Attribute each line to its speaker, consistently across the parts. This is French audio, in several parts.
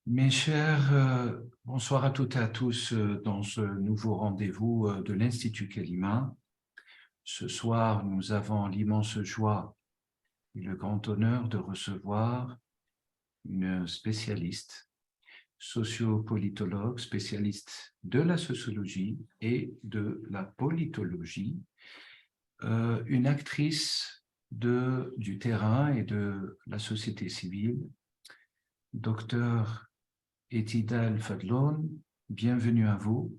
Speaker 1: Mes chers, bonsoir à toutes et à tous dans ce nouveau rendez-vous de l'Institut Kalima. Ce soir, nous avons l'immense joie et le grand honneur de recevoir une spécialiste, sociopolitologue, spécialiste de la sociologie et de la politologie, une actrice du terrain et de la société civile, docteur Etidal Fadlon, bienvenue à vous.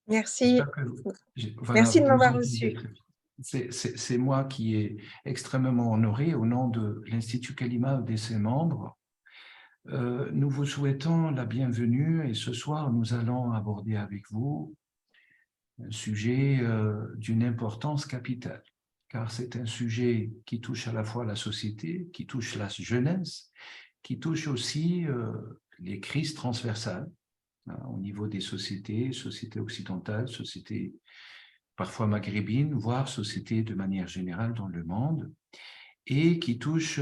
Speaker 2: Merci.
Speaker 1: J'espère que voilà,
Speaker 2: Merci de
Speaker 1: vous nous
Speaker 2: m'avoir
Speaker 1: entendez
Speaker 2: reçu.
Speaker 1: très bien. C'est moi qui est extrêmement honoré au nom de l'Institut Kalima et de ses membres. Nous vous souhaitons la bienvenue et ce soir, nous allons aborder avec vous un sujet d'une importance capitale, car c'est un sujet qui touche à la fois la société, qui touche la jeunesse, qui touche aussi les crises transversales au niveau des sociétés, sociétés occidentales, sociétés parfois maghrébines, voire sociétés de manière générale dans le monde, et qui touche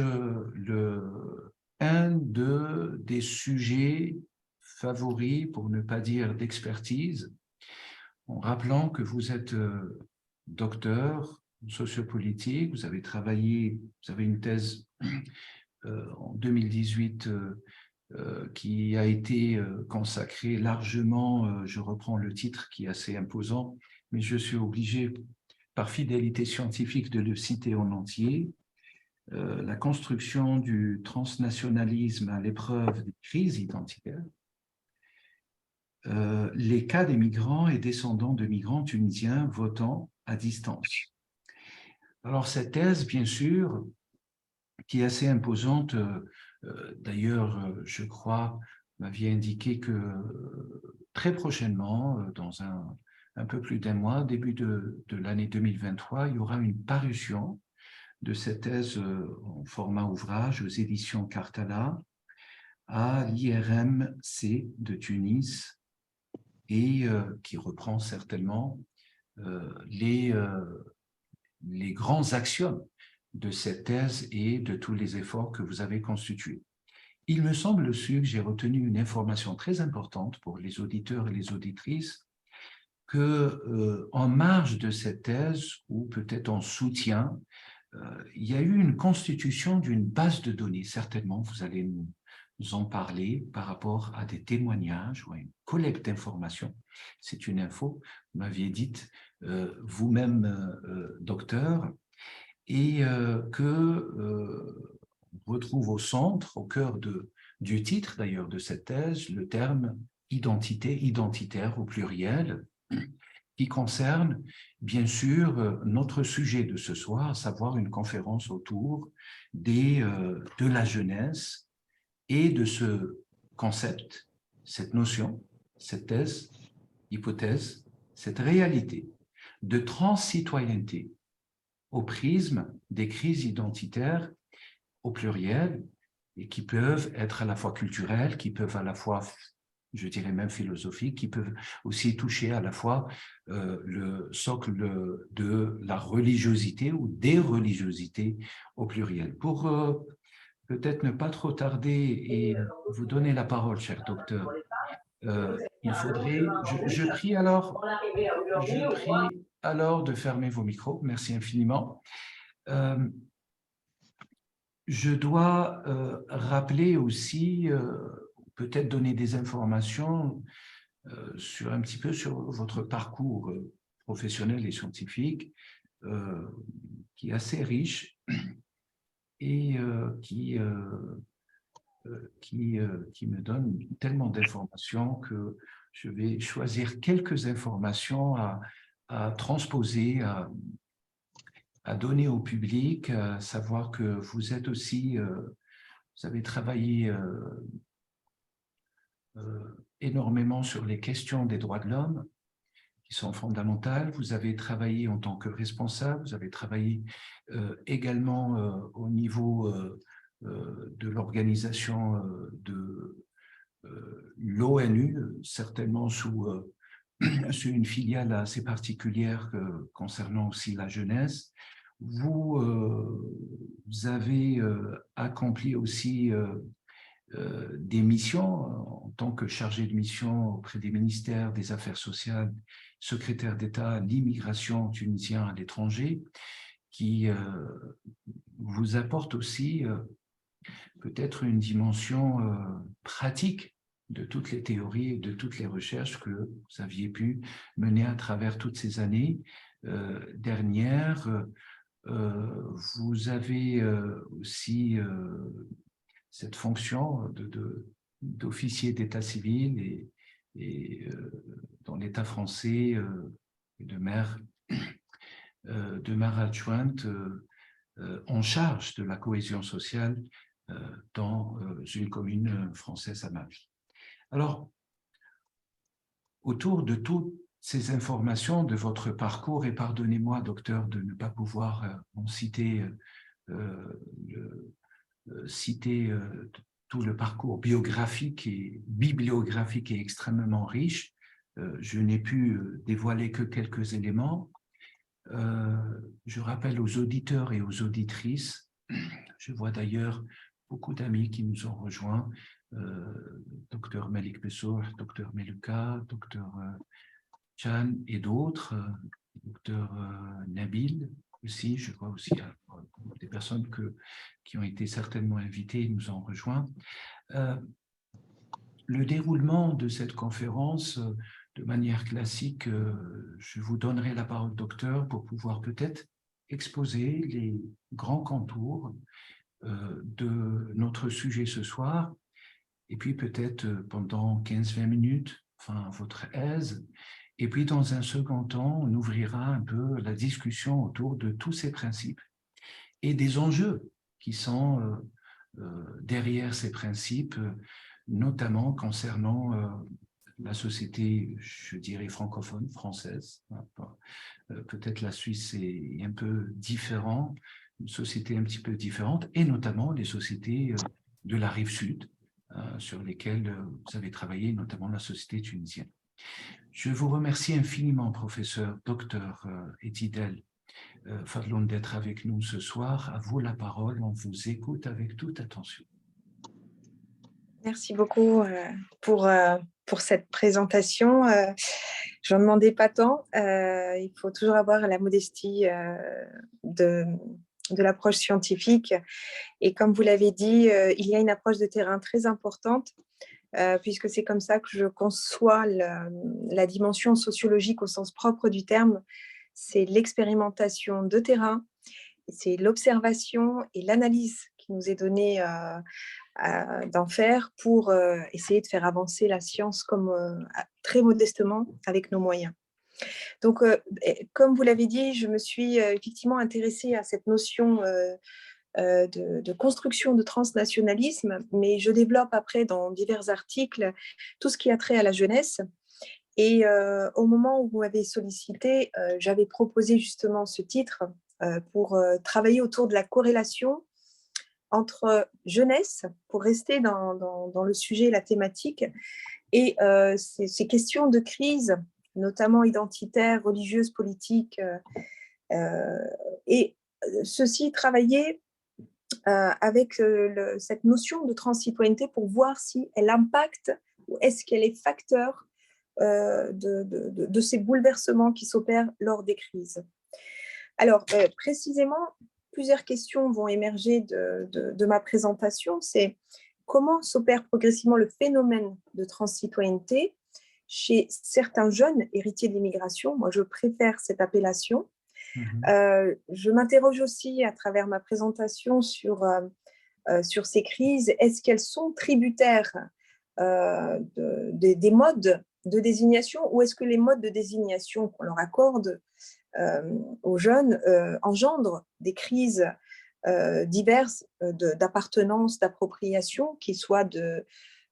Speaker 1: un des sujets favoris, pour ne pas dire d'expertise, en rappelant que vous êtes docteur en sociopolitique, vous avez travaillé, vous avez une thèse en 2018 qui a été consacrée largement, je reprends le titre qui est assez imposant, mais je suis obligé par fidélité scientifique de le citer en entier, la construction du transnationalisme à l'épreuve des crises identitaires, les cas des migrants et descendants de migrants tunisiens votant à distance. Alors cette thèse, bien sûr, qui est assez imposante, d'ailleurs, je crois, m'aviez indiqué que très prochainement, dans un peu plus d'un mois, début de l'année 2023, il y aura une parution de cette thèse en format ouvrage aux éditions Cartala à l'IRMC de Tunis et qui reprend certainement les grands axiomes de cette thèse et de tous les efforts que vous avez constitués. Il me semble aussi que j'ai retenu une information très importante pour les auditeurs et les auditrices que, en marge de cette thèse, ou peut-être en soutien, il y a eu une constitution d'une base de données. Certainement, vous allez nous en parler par rapport à des témoignages ou à une collecte d'informations. C'est une info, vous m'aviez dit vous-même, docteur, et on retrouve au centre, au cœur du titre d'ailleurs de cette thèse, le terme identité, identitaire au pluriel, qui concerne bien sûr notre sujet de ce soir, à savoir une conférence autour de la jeunesse et de ce concept, cette notion, cette thèse, hypothèse, cette réalité de transcitoyenneté au prisme des crises identitaires au pluriel et qui peuvent être à la fois culturelles, qui peuvent à la fois, je dirais même philosophiques, qui peuvent aussi toucher à la fois le socle de la religiosité ou des religiosités au pluriel. Pour peut-être ne pas trop tarder et vous donner la parole, cher docteur, il faudrait, je prie alors de fermer vos micros, merci infiniment. Je dois rappeler aussi, peut-être donner des informations sur un petit peu sur votre parcours professionnel et scientifique, qui est assez riche et qui me donne tellement d'informations que je vais choisir quelques informations à transposer, à donner au public, à savoir que vous êtes aussi, vous avez travaillé énormément sur les questions des droits de l'homme, qui sont fondamentales. Vous avez travaillé en tant que responsable, vous avez travaillé également au niveau de l'organisation de l'ONU, certainement sous une filiale assez particulière concernant aussi la jeunesse. Vous avez accompli aussi des missions en tant que chargé de mission auprès des ministères des Affaires sociales, secrétaire d'État à l'immigration tunisien à l'étranger, qui vous apporte aussi peut-être une dimension pratique de toutes les théories et de toutes les recherches que vous aviez pu mener à travers toutes ces années dernières. Vous avez aussi cette fonction d'officier d'état civil et dans l'État français de maire adjointe en charge de la cohésion sociale dans une commune française à Malte. Alors, autour de toutes ces informations de votre parcours, et pardonnez-moi, docteur, de ne pas pouvoir en citer, citer tout le parcours biographique et bibliographique est extrêmement riche, je n'ai pu dévoiler que quelques éléments. Je rappelle aux auditeurs et aux auditrices, je vois d'ailleurs beaucoup d'amis qui nous ont rejoints, Dr Melik Bessour, Dr Meluka, Dr Chan et d'autres, Dr Nabil aussi, je vois aussi des personnes qui ont été certainement invitées et nous ont rejoints. Le déroulement de cette conférence, de manière classique, je vous donnerai la parole, docteur, pour pouvoir peut-être exposer les grands contours de notre sujet ce soir, et puis peut-être pendant 15-20 minutes, enfin votre aise, et puis dans un second temps, on ouvrira un peu la discussion autour de tous ces principes et des enjeux qui sont derrière ces principes, notamment concernant la société, je dirais, francophone, française. Peut-être la Suisse est un peu différente, une société un petit peu différente, et notamment les sociétés de la rive sud, sur lesquelles vous avez travaillé, notamment la société tunisienne. Je vous remercie infiniment, professeur, docteur Etidel Fadloun, d'être avec nous ce soir. À vous la parole, on vous écoute avec toute attention.
Speaker 2: Merci beaucoup pour cette présentation. Je n'en demandais pas tant. Il faut toujours avoir la modestie de l'approche scientifique. Et comme vous l'avez dit, il y a une approche de terrain très importante, puisque c'est comme ça que je conçois la dimension sociologique au sens propre du terme. C'est l'expérimentation de terrain, c'est l'observation et l'analyse qui nous est donnée d'en faire pour essayer de faire avancer la science comme très modestement avec nos moyens. Donc, comme vous l'avez dit, je me suis effectivement intéressée à cette notion de construction de transnationalisme, mais je développe après dans divers articles tout ce qui a trait à la jeunesse. Et au moment où vous m'avez sollicité, j'avais proposé justement ce titre pour travailler autour de la corrélation entre jeunesse, pour rester dans le sujet, la thématique, et ces questions de crise, notamment identitaires, religieuses, politiques, et ceci travailler avec cette notion de transzitoyenneté pour voir si elle impacte ou est-ce qu'elle est facteur de ces bouleversements qui s'opèrent lors des crises. Alors, précisément, plusieurs questions vont émerger de ma présentation. C'est comment s'opère progressivement le phénomène de transzitoyenneté chez certains jeunes héritiers de l'immigration. Moi, je préfère cette appellation. Je m'interroge aussi à travers ma présentation sur ces crises. Est-ce qu'elles sont tributaires des modes de désignation, ou est-ce que les modes de désignation qu'on leur accorde aux jeunes engendrent des crises diverses d'appartenance, d'appropriation, qui soient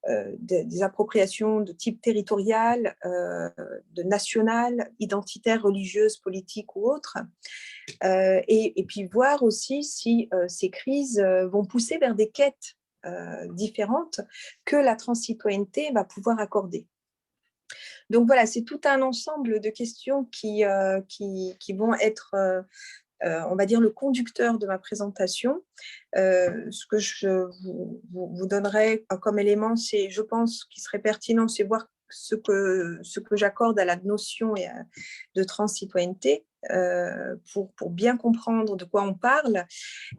Speaker 2: des appropriations de type territorial, de national, identitaire, religieuse, politique ou autre, et puis voir aussi si ces crises vont pousser vers des quêtes différentes que la transzitoyenneté va pouvoir accorder. Donc voilà, c'est tout un ensemble de questions qui vont être on va dire, le conducteur de ma présentation. Ce que je vous donnerai comme élément, c'est, je pense, qu'il serait pertinent, c'est voir ce que j'accorde à la notion de transcitoyenneté pour bien comprendre de quoi on parle.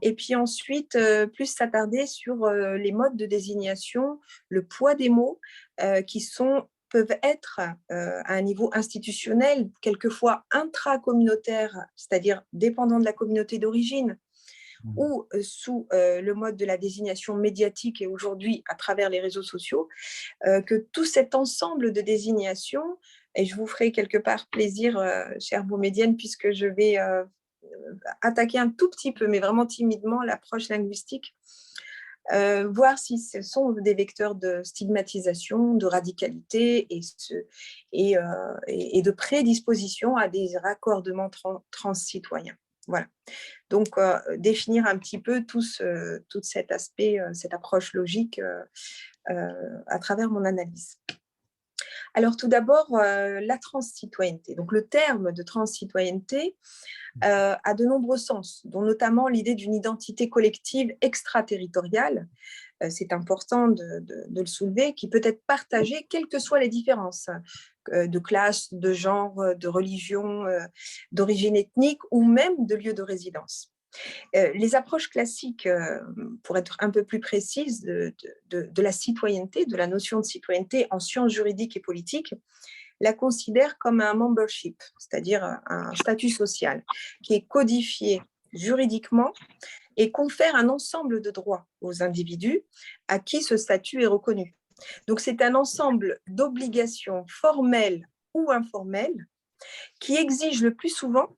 Speaker 2: Et puis ensuite, plus s'attarder sur les modes de désignation, le poids des mots qui peuvent être à un niveau institutionnel, quelquefois intracommunautaire, c'est-à-dire dépendant de la communauté d'origine, ou sous le mode de la désignation médiatique et aujourd'hui à travers les réseaux sociaux, que tout cet ensemble de désignations, et je vous ferai quelque part plaisir, chère Boumedienne, puisque je vais attaquer un tout petit peu, mais vraiment timidement, l'approche linguistique, voir si ce sont des vecteurs de stigmatisation, de radicalité et de prédisposition à des raccordements transcitoyens. Voilà. Donc, définir un petit peu tout cet aspect, cette approche logique à travers mon analyse. Alors, tout d'abord, la transcitoyenneté. Donc, le terme de transcitoyenneté a de nombreux sens, dont notamment l'idée d'une identité collective extraterritoriale, c'est important de le soulever, qui peut être partagée quelles que soient les différences de classe, de genre, de religion, d'origine ethnique ou même de lieu de résidence. Les approches classiques, pour être un peu plus précises, de la citoyenneté, de la notion de citoyenneté en sciences juridiques et politiques, la considèrent comme un membership, c'est-à-dire un statut social qui est codifié juridiquement et confère un ensemble de droits aux individus à qui ce statut est reconnu. Donc, c'est un ensemble d'obligations formelles ou informelles qui exigent le plus souvent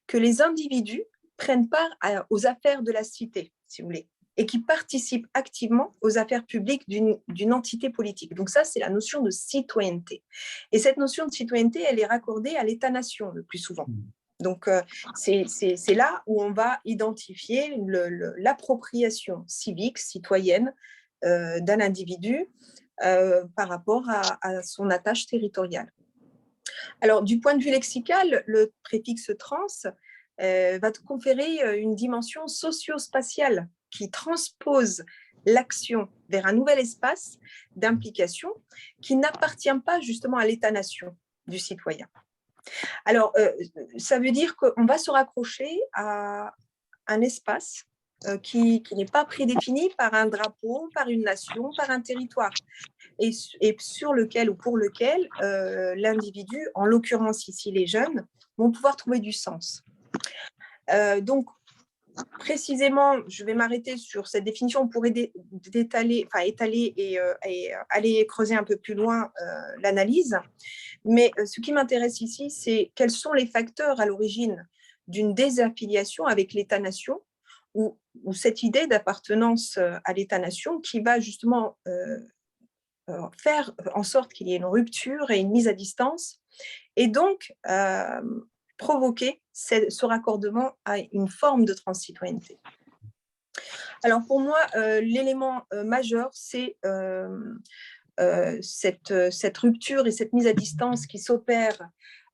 Speaker 2: que les individus prennent part aux affaires de la cité, si vous voulez, et qui participent activement aux affaires publiques d'une entité politique. Donc ça, c'est la notion de citoyenneté. Et cette notion de citoyenneté, elle est raccordée à l'État-nation le plus souvent. Donc, c'est là où on va identifier l'appropriation civique, citoyenne d'un individu par rapport à son attache territoriale. Alors, du point de vue lexical, le préfixe trans va te conférer une dimension socio-spatiale qui transpose l'action vers un nouvel espace d'implication qui n'appartient pas justement à l'État-nation du citoyen. Alors, ça veut dire qu'on va se raccrocher à un espace qui n'est pas prédéfini par un drapeau, par une nation, par un territoire, et sur lequel ou pour lequel l'individu, en l'occurrence ici les jeunes, vont pouvoir trouver du sens. Donc, précisément, je vais m'arrêter sur cette définition pour étaler et aller creuser un peu plus loin l'analyse. Mais ce qui m'intéresse ici, c'est quels sont les facteurs à l'origine d'une désaffiliation avec l'État-nation ou cette idée d'appartenance à l'État-nation qui va justement faire en sorte qu'il y ait une rupture et une mise à distance et donc provoquer ce raccordement à une forme de transcitoyenneté. Alors pour moi, l'élément majeur, c'est cette rupture et cette mise à distance qui s'opère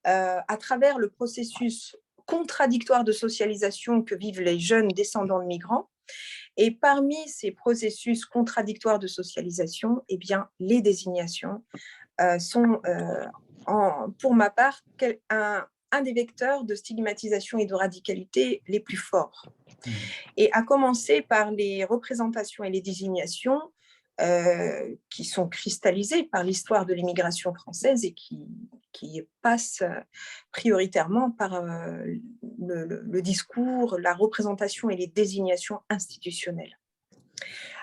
Speaker 2: à travers le processus contradictoire de socialisation que vivent les jeunes descendants de migrants. Et parmi ces processus contradictoires de socialisation, eh bien, les désignations sont, pour ma part, un des vecteurs de stigmatisation et de radicalité les plus forts. Et à commencer par les représentations et les désignations qui sont cristallisées par l'histoire de l'immigration française et qui passent prioritairement par le discours, la représentation et les désignations institutionnelles.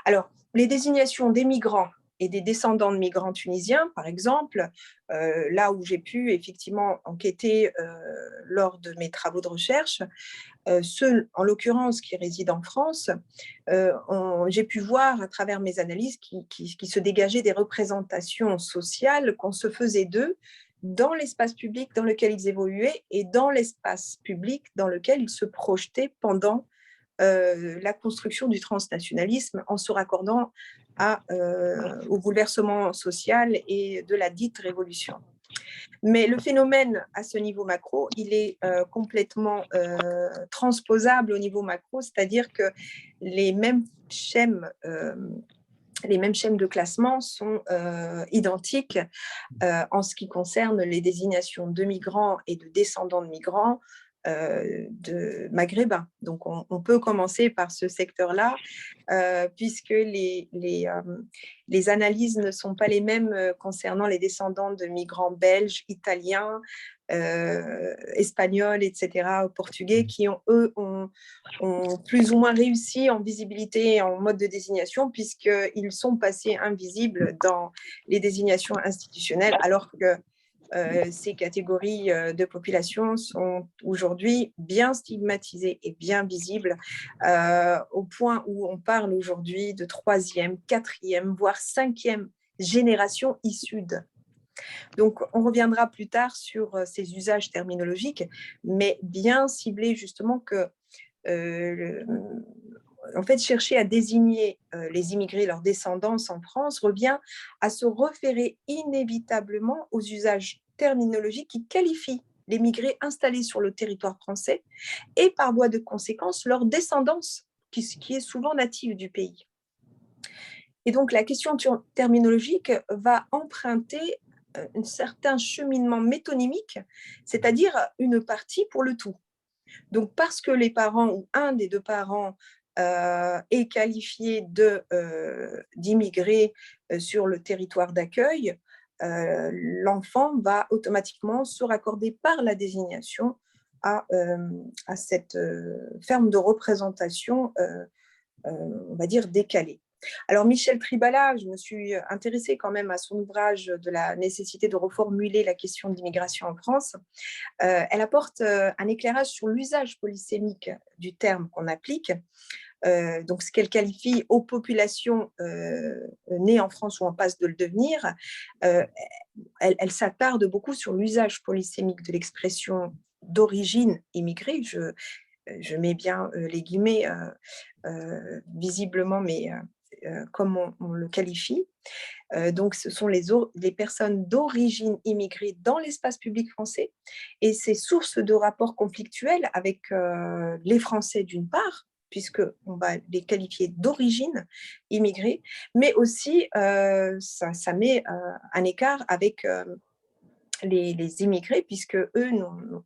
Speaker 2: Alors, les désignations des migrants et des descendants de migrants tunisiens, par exemple, là où j'ai pu effectivement enquêter lors de mes travaux de recherche, ceux, en l'occurrence, qui résident en France, j'ai pu voir à travers mes analyses qui se dégageaient des représentations sociales qu'on se faisait d'eux dans l'espace public dans lequel ils évoluaient et dans l'espace public dans lequel ils se projetaient pendant la construction du transnationalisme en se raccordant au bouleversement social et de la dite révolution. Mais le phénomène à ce niveau macro, il est complètement transposable au niveau macro, c'est-à-dire que les mêmes schèmes de classement sont identiques en ce qui concerne les désignations de migrants et de descendants de migrants de maghrébins. Donc, on peut commencer par ce secteur-là, puisque les analyses ne sont pas les mêmes concernant les descendants de migrants belges, italiens, espagnols, etc., portugais, qui, eux, ont plus ou moins réussi en visibilité et en mode de désignation, puisqu'ils sont passés invisibles dans les désignations institutionnelles, alors que ces catégories de population sont aujourd'hui bien stigmatisées et bien visibles, au point où on parle aujourd'hui de 3e, 4e, voire 5e génération issue de. Donc, on reviendra plus tard sur ces usages terminologiques, mais bien cibler justement que en fait, chercher à désigner les immigrés, leur descendance en France, revient à se référer inévitablement aux usages terminologiques qui qualifient les migrés installés sur le territoire français et par voie de conséquence leur descendance, qui est souvent native du pays. Et donc, la question terminologique va emprunter un certain cheminement métonymique, c'est-à-dire une partie pour le tout. Donc, parce que les parents ou un des deux parents est qualifié d'immigré sur le territoire d'accueil, l'enfant va automatiquement se raccorder par la désignation à cette forme de représentation, on va dire, décalée. Alors, Michel Tribala, je me suis intéressée quand même à son ouvrage de la nécessité de reformuler la question d'immigration en France. Elle apporte un éclairage sur l'usage polysémique du terme qu'on applique, donc ce qu'elle qualifie aux populations nées en France ou en passe de le devenir. Elle s'attarde beaucoup sur l'usage polysémique de l'expression d'origine immigrée. Je mets bien les guillemets visiblement, mais comme on le qualifie. Donc, ce sont les personnes d'origine immigrée dans l'espace public français, et c'est source de rapports conflictuels avec les Français d'une part, puisqu'on va les qualifier d'origine immigrée, mais aussi ça met un écart avec les immigrés, puisque eux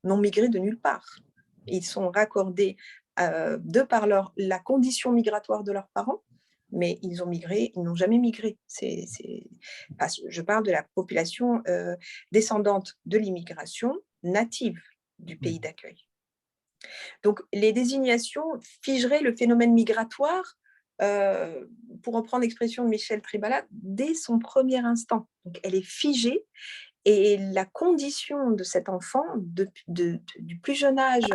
Speaker 2: n'ont migré de nulle part. Ils sont raccordés de par la condition migratoire de leurs parents, mais ils ont migré, ils n'ont jamais migré. Je parle de la population descendante de l'immigration native du pays d'accueil. Donc, les désignations figeraient le phénomène migratoire, pour reprendre l'expression de Michel Tribala, dès son premier instant. Donc, elle est figée, et la condition de cet enfant, du plus jeune âge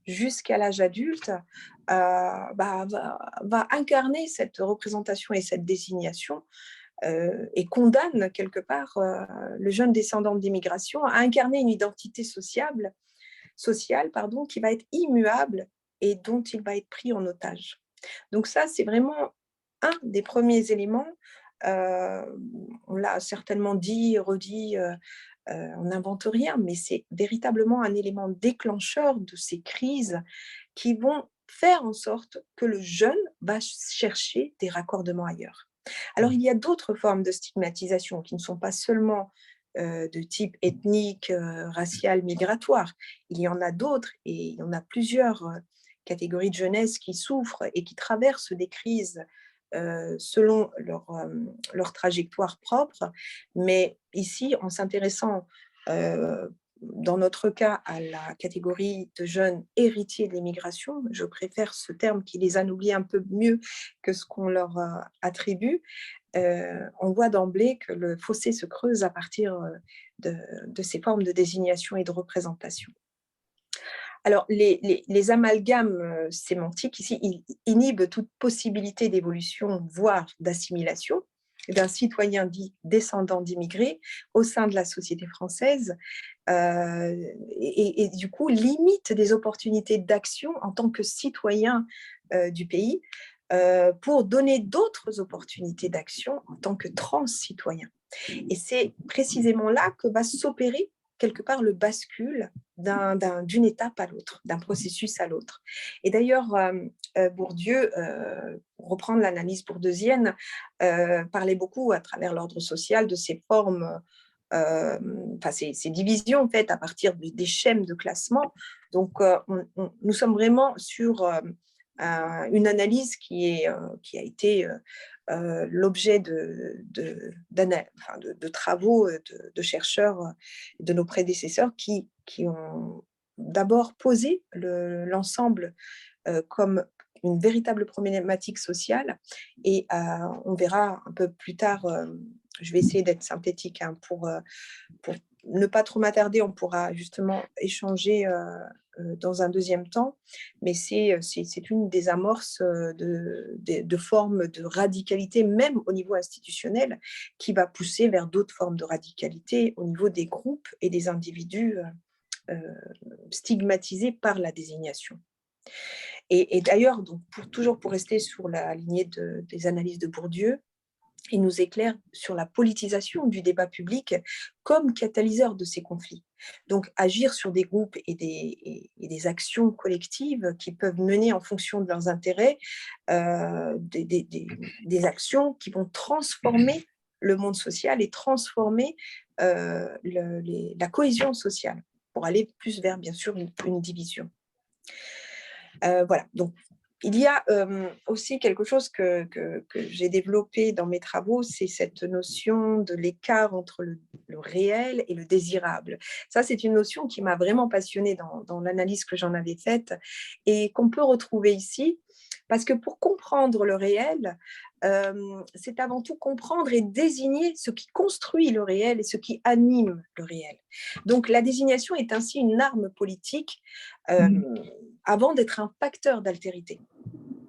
Speaker 2: jusqu'à l'âge adulte, va incarner cette représentation et cette désignation, et condamne quelque part le jeune descendant d'immigration à incarner une identité sociale, qui va être immuable et dont il va être pris en otage. Donc ça, c'est vraiment un des premiers éléments. On l'a certainement dit, redit, on n'invente rien, mais c'est véritablement un élément déclencheur de ces crises qui vont faire en sorte que le jeune va chercher des raccordements ailleurs. Alors, il y a d'autres formes de stigmatisation qui ne sont pas seulement de type ethnique, racial, migratoire. Il y en a d'autres, et il y en a plusieurs catégories de jeunesse qui souffrent et qui traversent des crises selon leur trajectoire propre. Mais ici, en s'intéressant dans notre cas à la catégorie de jeunes héritiers de l'immigration, je préfère ce terme qui les anoblit un peu mieux que ce qu'on leur attribue, on voit d'emblée que le fossé se creuse à partir de ces formes de désignation et de représentation. Alors, les amalgames sémantiques ici inhibent toute possibilité d'évolution, voire d'assimilation d'un citoyen dit descendant d'immigrés au sein de la société française, et du coup limite des opportunités d'action en tant que citoyen du pays, pour donner d'autres opportunités d'action en tant que trans-citoyen. Et c'est précisément là que va s'opérer quelque part le bascule d'une étape à l'autre, d'un processus à l'autre. Et d'ailleurs, Bourdieu, pour reprendre l'analyse bourdeusienne, parlait beaucoup à travers l'ordre social de ces formes, ces divisions en fait à partir des schèmes de classement. Donc, nous sommes vraiment sur une analyse qui a été l'objet de travaux de chercheurs, de nos prédécesseurs qui ont d'abord posé l'ensemble comme une véritable problématique sociale. Et on verra un peu plus tard, je vais essayer d'être synthétique pour ne pas trop m'attarder, on pourra justement échanger dans un deuxième temps, mais c'est une des amorces de formes de radicalité, même au niveau institutionnel, qui va pousser vers d'autres formes de radicalité au niveau des groupes et des individus stigmatisés par la désignation. Et d'ailleurs, donc toujours pour rester sur la lignée des analyses de Bourdieu, il nous éclaire sur la politisation du débat public comme catalyseur de ces conflits. Donc, agir sur des groupes et des actions collectives qui peuvent mener en fonction de leurs intérêts des actions qui vont transformer le monde social et transformer la cohésion sociale pour aller plus vers, bien sûr, une division. Voilà, donc il y a aussi quelque chose que j'ai développé dans mes travaux, c'est cette notion de l'écart entre le réel et le désirable. Ça, c'est une notion qui m'a vraiment passionnée dans l'analyse que j'en avais faite et qu'on peut retrouver ici, parce que pour comprendre le réel, c'est avant tout comprendre et désigner ce qui construit le réel et ce qui anime le réel. Donc, la désignation est ainsi une arme politique avant d'être un facteur d'altérité.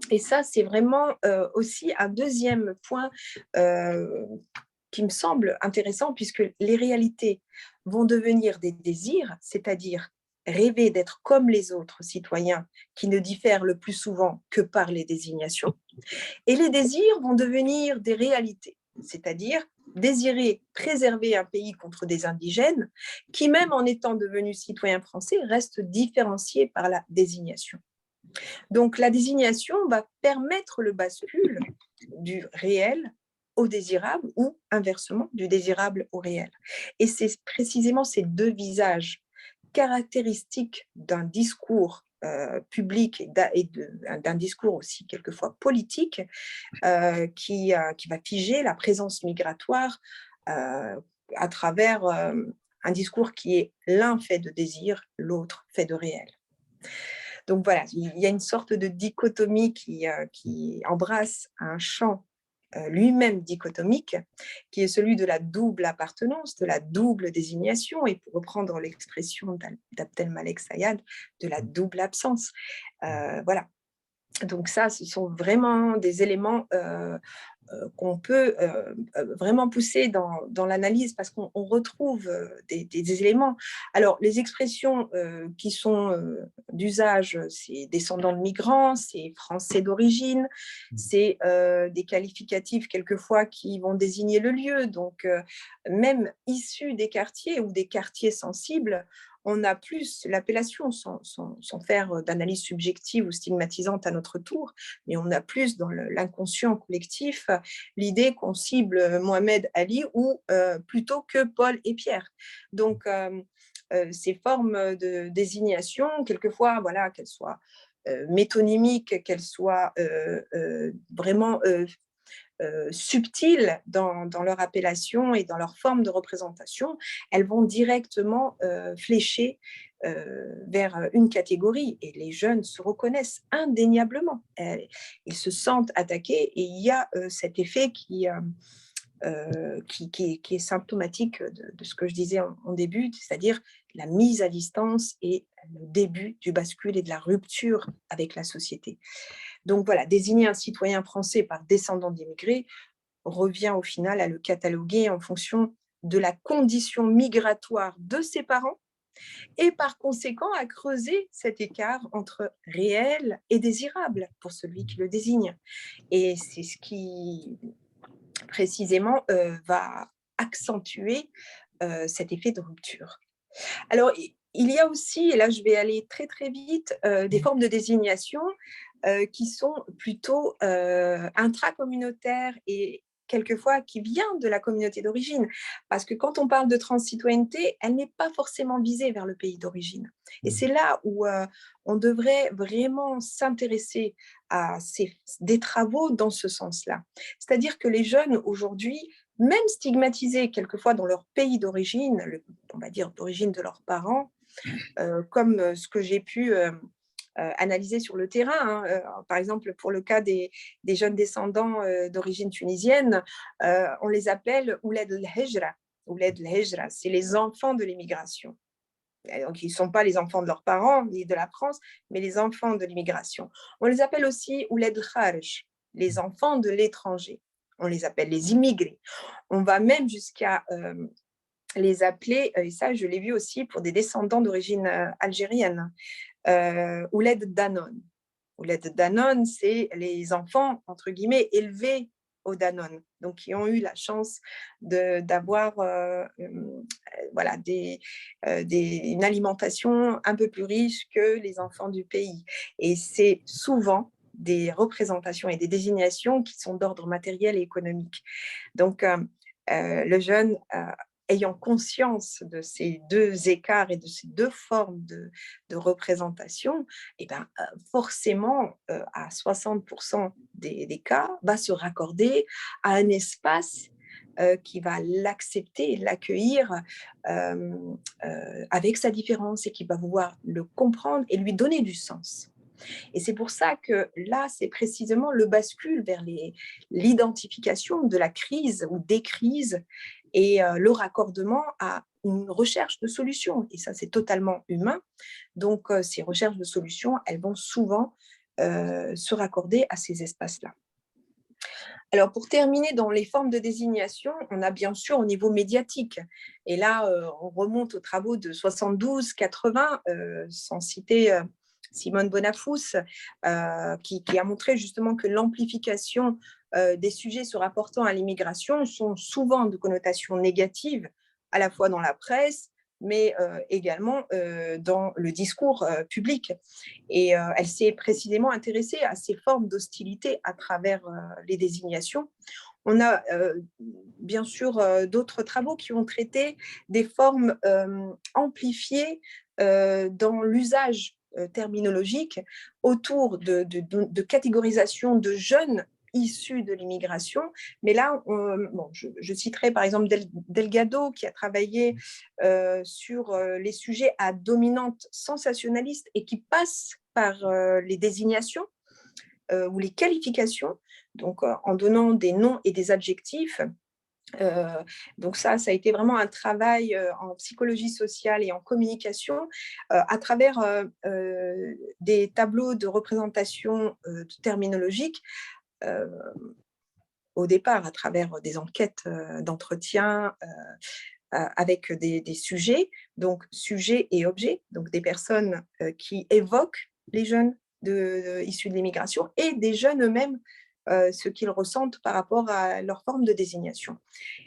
Speaker 2: Et ça, c'est vraiment aussi un deuxième point qui me semble intéressant, puisque les réalités vont devenir des désirs, c'est-à-dire rêver d'être comme les autres citoyens qui ne diffèrent le plus souvent que par les désignations. Et les désirs vont devenir des réalités, c'est-à-dire désirer préserver un pays contre des indigènes qui, même en étant devenus citoyens français, restent différenciés par la désignation. Donc, la désignation va permettre le bascule du réel au désirable ou inversement du désirable au réel. Et c'est précisément ces deux visages caractéristiques d'un discours public et d'un discours aussi quelquefois politique qui va figer la présence migratoire à travers un discours qui est l'un fait de désir, l'autre fait de réel. Donc voilà, il y a une sorte de dichotomie qui embrasse un champ lui-même dichotomique, qui est celui de la double appartenance, de la double désignation, et pour reprendre l'expression d'Abdelmalek Sayad, de la double absence. Voilà. Donc ça, ce sont vraiment des éléments qu'on peut vraiment pousser dans l'analyse, parce qu'on retrouve des éléments. Alors, les expressions qui sont d'usage, c'est descendants de migrants, c'est français d'origine, c'est des qualificatifs quelquefois qui vont désigner le lieu. Donc, même issus des quartiers ou des quartiers sensibles, on a plus l'appellation, sans faire d'analyse subjective ou stigmatisante à notre tour, mais on a plus dans l'inconscient collectif l'idée qu'on cible Mohamed Ali ou plutôt que Paul et Pierre. Donc, ces formes de désignation, quelquefois, voilà, qu'elles soient métonymiques, qu'elles soient vraiment subtiles dans leur appellation et dans leur forme de représentation, elles vont directement flécher vers une catégorie, et les jeunes se reconnaissent indéniablement. Ils se sentent attaqués, et il y a cet effet qui est symptomatique de ce que je disais en début, c'est-à-dire la mise à distance et le début du bascule et de la rupture avec la société. Donc voilà, désigner un citoyen français par descendant d'immigrés revient au final à le cataloguer en fonction de la condition migratoire de ses parents, et par conséquent à creuser cet écart entre réel et désirable pour celui qui le désigne. Et c'est ce qui précisément va accentuer cet effet de rupture. Alors, il y a aussi, et là je vais aller très très vite, des formes de désignation qui sont plutôt intracommunautaires et quelquefois qui viennent de la communauté d'origine. Parce que quand on parle de transcitoyenneté, elle n'est pas forcément visée vers le pays d'origine. Et c'est là où on devrait vraiment s'intéresser à des travaux dans ce sens-là. C'est-à-dire que les jeunes aujourd'hui, même stigmatisés quelquefois dans leur pays d'origine, on va dire d'origine de leurs parents, comme ce que j'ai pu analyser sur le terrain. Hein. Par exemple, pour le cas des jeunes descendants d'origine tunisienne, on les appelle Ouled el-Hijra. Ouled el-Hijra, c'est les enfants de l'immigration. Donc, ils ne sont pas les enfants de leurs parents ni de la France, mais les enfants de l'immigration. On les appelle aussi Ouled el-Kharj, les enfants de l'étranger. On les appelle les immigrés. On va même jusqu'à les appeler, et ça je l'ai vu aussi pour des descendants d'origine algérienne, Ouled Danone. Ouled Danone, c'est les enfants, entre guillemets, élevés au Danone, donc qui ont eu la chance d'avoir voilà, une alimentation un peu plus riche que les enfants du pays. Et c'est souvent des représentations et des désignations qui sont d'ordre matériel et économique. Donc, le jeune ayant conscience de ces deux écarts et de ces deux formes de représentation, eh ben, forcément, à 60% des cas, va se raccorder à un espace qui va l'accepter, l'accueillir avec sa différence et qui va vouloir le comprendre et lui donner du sens. Et c'est pour ça que là, c'est précisément le bascule vers l'identification de la crise ou des crises et le raccordement à une recherche de solutions. Et ça, c'est totalement humain. Donc, ces recherches de solutions, elles vont souvent se raccorder à ces espaces-là. Alors, pour terminer, dans les formes de désignation, on a bien sûr au niveau médiatique. Et là, on remonte aux travaux de 72-80, sans citer Simone Bonafous, qui a montré justement que l'amplification des sujets se rapportant à l'immigration sont souvent de connotation négative, à la fois dans la presse, mais également dans le discours public. Et elle s'est précisément intéressée à ces formes d'hostilité à travers les désignations. On a bien sûr d'autres travaux qui ont traité des formes amplifiées dans l'usage terminologique autour de catégorisation de jeunes issus de l'immigration. Mais là, bon, je citerai par exemple Delgado qui a travaillé sur les sujets à dominante sensationnaliste et qui passe par les désignations ou les qualifications, donc en donnant des noms et des adjectifs. Donc ça a été vraiment un travail en psychologie sociale et en communication à travers des tableaux de représentation terminologique, au départ à travers des enquêtes d'entretien avec des sujets, donc sujets et objets, donc des personnes qui évoquent les jeunes issus de l'immigration et des jeunes eux-mêmes, ce qu'ils ressentent par rapport à leur forme de désignation.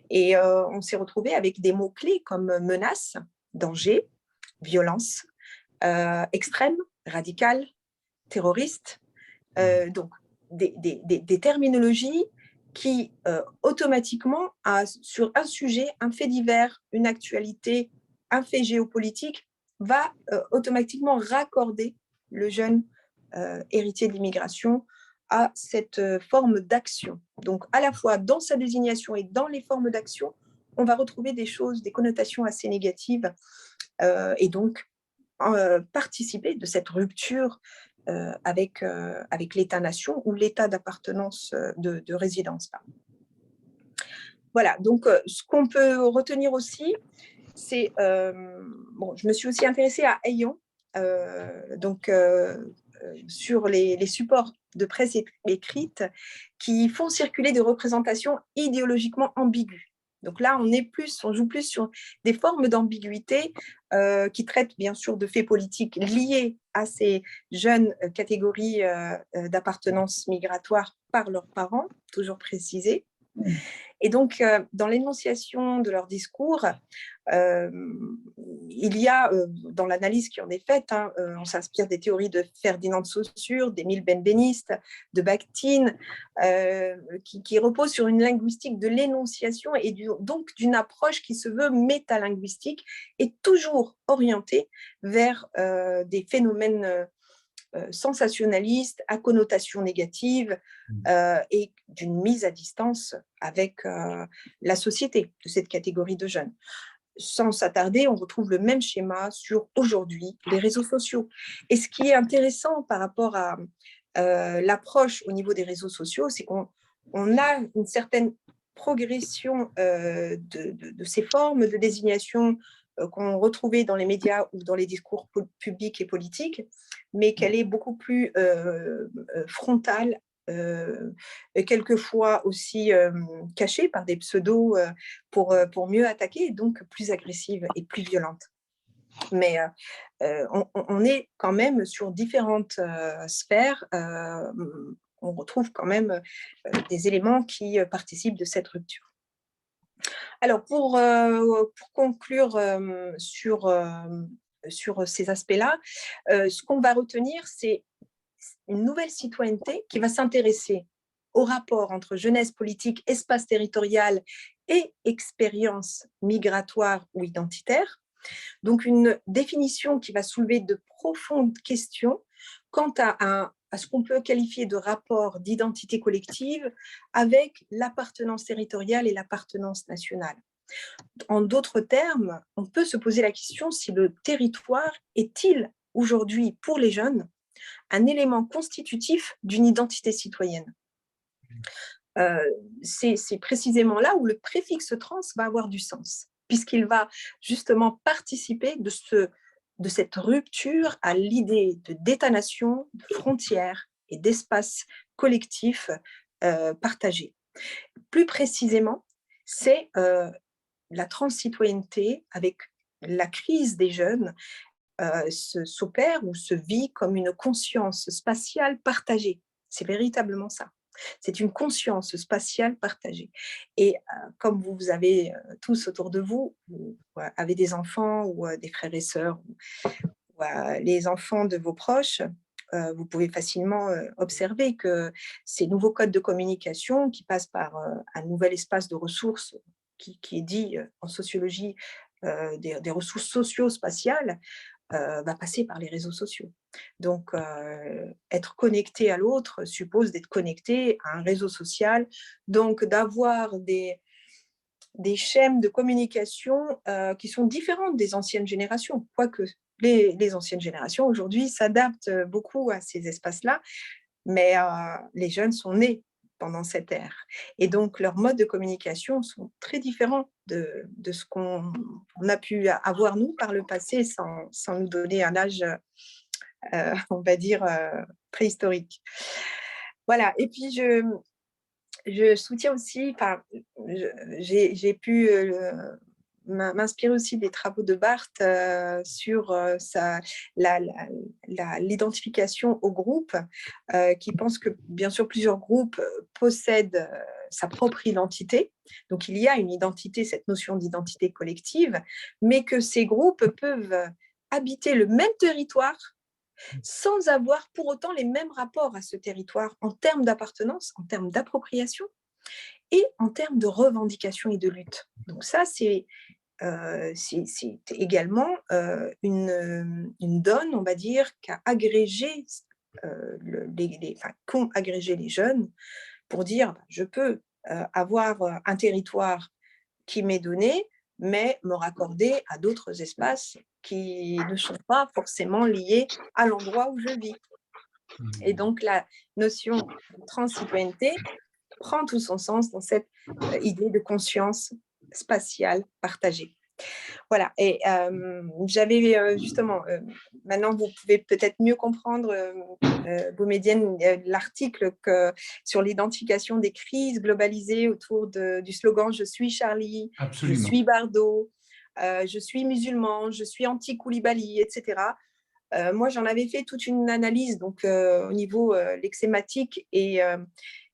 Speaker 2: Et on s'est retrouvé avec des mots-clés comme menace, danger, violence, extrême, radical, terroriste, donc des terminologies qui automatiquement, sur un sujet, un fait divers, une actualité, un fait géopolitique, va automatiquement raccorder le jeune héritier de l'immigration à cette forme d'action. Donc, à la fois dans sa désignation et dans les formes d'action, on va retrouver des choses, des connotations assez négatives et donc participer de cette rupture avec l'État-nation ou l'État d'appartenance de résidence. Voilà, donc ce qu'on peut retenir aussi, c'est, bon, je me suis aussi intéressée à Ayon, donc sur les supports de presse écrite qui font circuler des représentations idéologiquement ambiguës. Donc là, on joue plus sur des formes d'ambiguïté qui traitent bien sûr de faits politiques liés à ces jeunes catégories d'appartenance migratoire par leurs parents, toujours précisé. Et donc, dans l'énonciation de leur discours, il y a, dans l'analyse qui en est faite, on s'inspire des théories de Ferdinand de Saussure, d'Émile Benveniste, de Bakhtin, qui reposent sur une linguistique de l'énonciation et donc d'une approche qui se veut métalinguistique et toujours orientée vers des phénomènes sensationnaliste, à connotation négative et d'une mise à distance avec la société de cette catégorie de jeunes. Sans s'attarder, on retrouve le même schéma sur aujourd'hui les réseaux sociaux. Et ce qui est intéressant par rapport à l'approche au niveau des réseaux sociaux, c'est qu'on a une certaine progression de ces formes de désignation qu'on retrouvait dans les médias ou dans les discours publics et politiques, mais qu'elle est beaucoup plus frontale, et quelquefois aussi cachée par des pseudos pour mieux attaquer, et donc plus agressive et plus violente. Mais on est quand même sur différentes sphères, on retrouve quand même des éléments qui participent de cette rupture. Alors, pour conclure sur ces aspects-là, ce qu'on va retenir, c'est une nouvelle citoyenneté qui va s'intéresser au rapport entre jeunesse politique, espace territorial et expérience migratoire ou identitaire. Donc, une définition qui va soulever de profondes questions quant à ce qu'on peut qualifier de rapport d'identité collective avec l'appartenance territoriale et l'appartenance nationale. En d'autres termes, on peut se poser la question si le territoire est-il aujourd'hui, pour les jeunes, un élément constitutif d'une identité citoyenne. C'est précisément là où le préfixe trans va avoir du sens, puisqu'il va justement participer de cette rupture à l'idée d'État-nation, de frontières et d'espaces collectifs partagés. Plus précisément, c'est la transzitoyenneté avec la crise des jeunes s'opère ou se vit comme une conscience spatiale partagée. C'est véritablement ça. C'est une conscience spatiale partagée. Et comme vous avez tous autour de vous, vous avez des enfants ou des frères et sœurs, ou les enfants de vos proches, vous pouvez facilement observer que ces nouveaux codes de communication qui passent par un nouvel espace de ressources qui est dit en sociologie des ressources socio-spatiales, va passer par les réseaux sociaux. Donc, être connecté à l'autre suppose d'être connecté à un réseau social, donc d'avoir des schèmes de communication qui sont différentes des anciennes générations, quoique les anciennes générations aujourd'hui s'adaptent beaucoup à ces espaces-là, mais les jeunes sont nés pendant cette ère. Et donc, leurs modes de communication sont très différents de ce qu'on a pu avoir, nous, par le passé, sans nous donner un âge, on va dire, préhistorique. Voilà. Et puis, je soutiens aussi, j'ai pu m'inspirer aussi des travaux de Barthes sur l'identification au groupe, qui pense que bien sûr plusieurs groupes possèdent sa propre identité. Donc il y a une identité, cette notion d'identité collective, mais que ces groupes peuvent habiter le même territoire sans avoir pour autant les mêmes rapports à ce territoire en termes d'appartenance, en termes d'appropriation et en termes de revendication et de lutte. Donc ça, c'est également une donne, on va dire, qu'ont agrégé les jeunes pour dire je peux avoir un territoire qui m'est donné, mais me raccorder à d'autres espaces qui ne sont pas forcément liés à l'endroit où je vis. Et donc la notion de transzitoyenneté prend tout son sens dans cette idée de conscience spatiale partagée. Voilà, et j'avais justement, maintenant vous pouvez peut-être mieux comprendre, Boumedienne, l'article sur l'identification des crises globalisées autour du slogan « Je suis Charlie »,«
Speaker 1: Absolument.
Speaker 2: Je suis Bardot »,« Je suis musulman »,« Je suis anti-Koulibaly », etc. Moi, j'en avais fait toute une analyse donc, au niveau lexématique et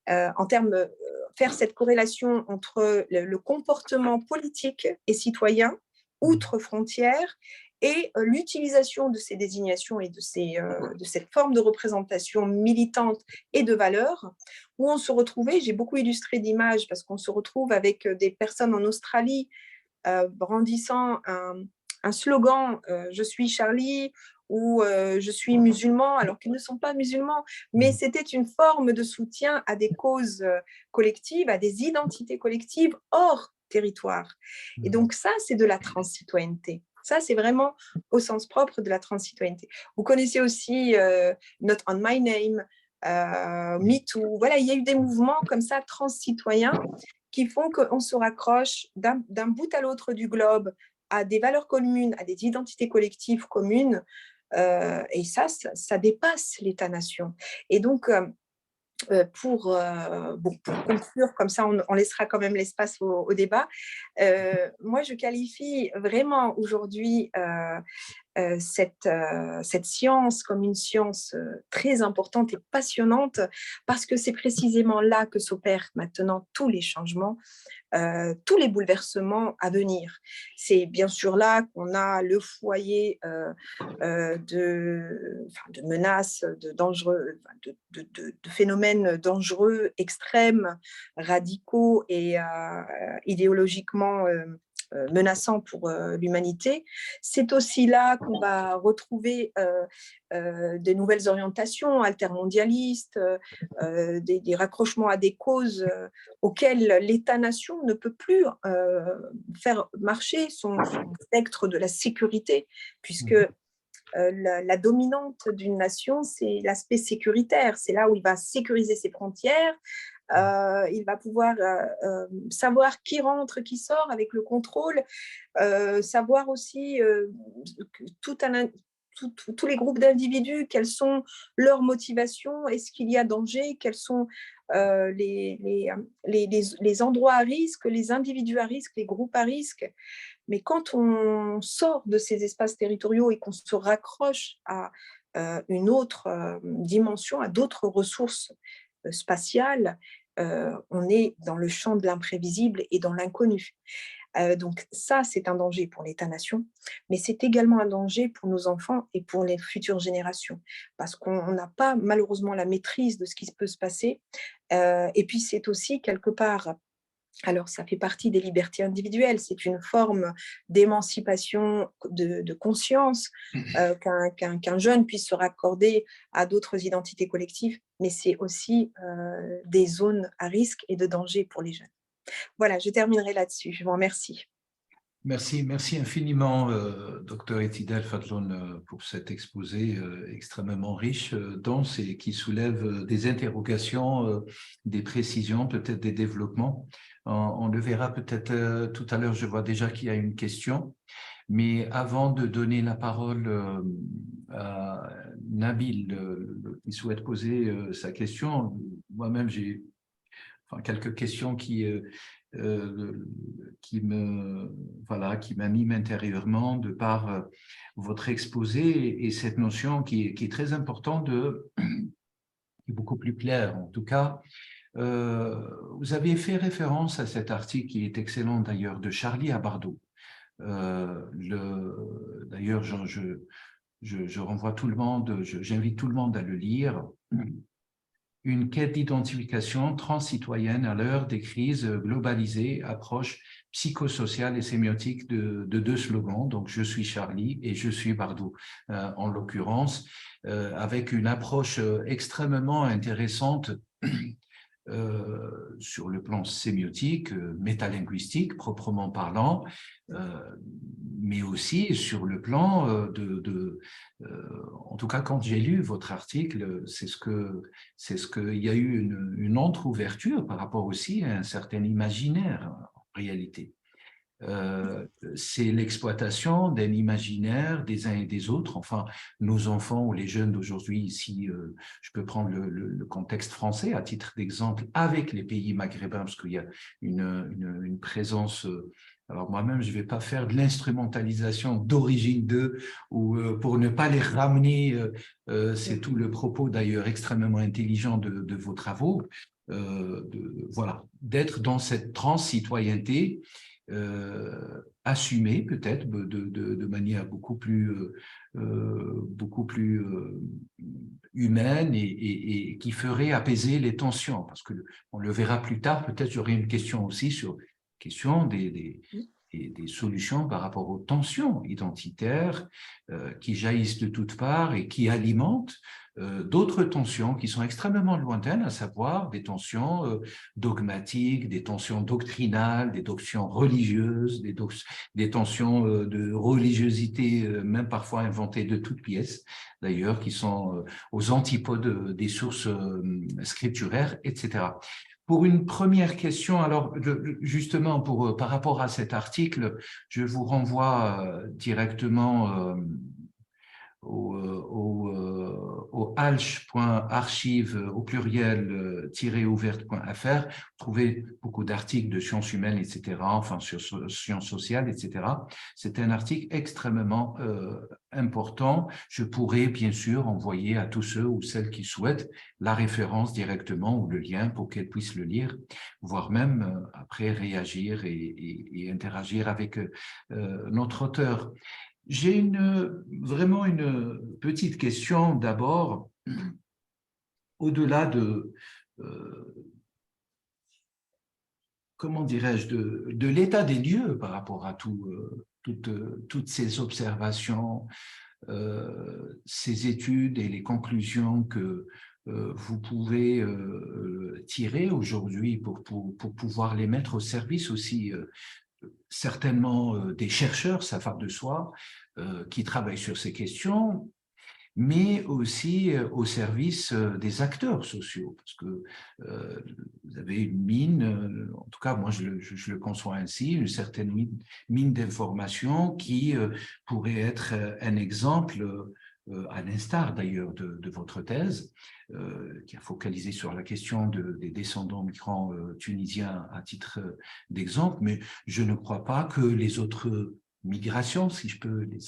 Speaker 2: en termes faire cette corrélation entre le comportement politique et citoyen, outre frontières, et l'utilisation de ces désignations et de cette forme de représentation militante et de valeurs, où on se retrouvait, j'ai beaucoup illustré d'images, parce qu'on se retrouve avec des personnes en Australie brandissant un slogan « Je suis Charlie » ou « Je suis musulman », alors qu'ils ne sont pas musulmans, mais c'était une forme de soutien à des causes collectives, à des identités collectives hors territoire. Et donc ça, c'est de la transzitoyenneté. Ça, c'est vraiment au sens propre de la transzitoyenneté. Vous connaissez aussi Not on My Name, MeToo. Voilà, il y a eu des mouvements comme ça, transzitoyens, qui font qu'on se raccroche d'un bout à l'autre du globe à des valeurs communes, à des identités collectives communes. Et ça dépasse l'État-nation. Et donc, pour conclure, comme ça on laissera quand même l'espace au débat, moi je qualifie vraiment aujourd'hui cette science comme une science très importante et passionnante, parce que c'est précisément là que s'opèrent maintenant tous les changements, tous les bouleversements à venir. C'est bien sûr là qu'on a le foyer de menaces, de dangereux, de phénomènes dangereux, extrêmes, radicaux et idéologiquement menaçants pour l'humanité. C'est aussi là qu'on va retrouver des nouvelles orientations altermondialistes, des raccrochements à des causes auxquelles l'État-nation ne peut plus faire marcher son spectre de la sécurité, puisque la dominante d'une nation, c'est l'aspect sécuritaire. C'est là où il va sécuriser ses frontières. Il va pouvoir savoir qui rentre, qui sort avec le contrôle, savoir aussi tous les groupes d'individus, quelles sont leurs motivations, est-ce qu'il y a danger, quels sont les endroits à risque, les individus à risque, les groupes à risque. Mais quand on sort de ces espaces territoriaux et qu'on se raccroche à une autre dimension, à d'autres ressources spatiales, on est dans le champ de l'imprévisible et dans l'inconnu. Donc ça, c'est un danger pour l'État-nation, mais c'est également un danger pour nos enfants et pour les futures générations, parce qu'on n'a pas malheureusement la maîtrise de ce qui peut se passer. Et puis c'est aussi quelque part, alors ça fait partie des libertés individuelles, c'est une forme d'émancipation de conscience qu'un jeune puisse se raccorder à d'autres identités collectives, mais c'est aussi des zones à risque et de danger pour les jeunes. Voilà, je terminerai là-dessus. Je vous remercie.
Speaker 1: Merci infiniment, Dr Etidal Fadlon, pour cet exposé extrêmement riche, dense et qui soulève des interrogations, des précisions, peut-être des développements. On le verra peut-être tout à l'heure, je vois déjà qu'il y a une question. Mais avant de donner la parole à Nabil, qui souhaite poser sa question, moi-même j'ai quelques questions qui m'animent intérieurement de par votre exposé et cette notion qui est très importante, qui est beaucoup plus claire en tout cas. Vous avez fait référence à cet article qui est excellent d'ailleurs de Charlie Abardo. D'ailleurs, je renvoie tout le monde, j'invite tout le monde à le lire. Une quête d'identification transcitoyenne à l'heure des crises globalisées, approche psychosociale et sémiotique de deux slogans, donc je suis Charlie et je suis Bardot, en l'occurrence, avec une approche extrêmement intéressante sur le plan sémiotique, métalinguistique, proprement parlant, mais aussi sur le plan en tout cas, quand j'ai lu votre article, il y a eu une entre-ouverture par rapport aussi à un certain imaginaire, en réalité. C'est l'exploitation d'un imaginaire des uns et des autres, enfin nos enfants ou les jeunes d'aujourd'hui ici, je peux prendre le contexte français à titre d'exemple avec les pays maghrébins parce qu'il y a une présence Alors moi-même, je ne vais pas faire de l'instrumentalisation d'origine d'eux ou pour ne pas les ramener, c'est tout le propos d'ailleurs extrêmement intelligent de vos travaux, voilà, d'être dans cette transi-citoyenneté assumée peut-être de manière beaucoup plus humaine et qui ferait apaiser les tensions. Parce que on le verra plus tard, peut-être j'aurai une question aussi sur question des solutions par rapport aux tensions identitaires qui jaillissent de toutes parts et qui alimentent d'autres tensions qui sont extrêmement lointaines, à savoir des tensions dogmatiques, des tensions doctrinales, des tensions religieuses, des tensions de religiosité, même parfois inventées de toutes pièces, d'ailleurs, qui sont aux antipodes des sources scripturaires, etc. Pour une première question, alors justement par rapport à cet article, je vous renvoie directement au halch.archive au pluriel ouverte.fr. Vous trouvez beaucoup d'articles de sciences humaines, etc., enfin sur sciences sociales, etc. C'est un article extrêmement important. Je pourrais bien sûr envoyer à tous ceux ou celles qui souhaitent la référence directement ou le lien pour qu'elles puissent le lire, voire même après réagir et interagir avec notre auteur. J'ai vraiment une petite question d'abord, au-delà comment dirais-je, de l'état des lieux par rapport à toutes ces observations, ces études et les conclusions que vous pouvez tirer aujourd'hui pour pouvoir les mettre au service aussi certainement des chercheurs, ça va de soi, qui travaillent sur ces questions, mais aussi au service des acteurs sociaux, parce que vous avez une mine, en tout cas moi je le conçois ainsi, une certaine mine d'information qui pourrait être un exemple, à l'instar d'ailleurs de votre thèse, qui a focalisé sur la question des descendants migrants tunisiens à titre d'exemple, mais je ne crois pas que les autres migrations, si je peux les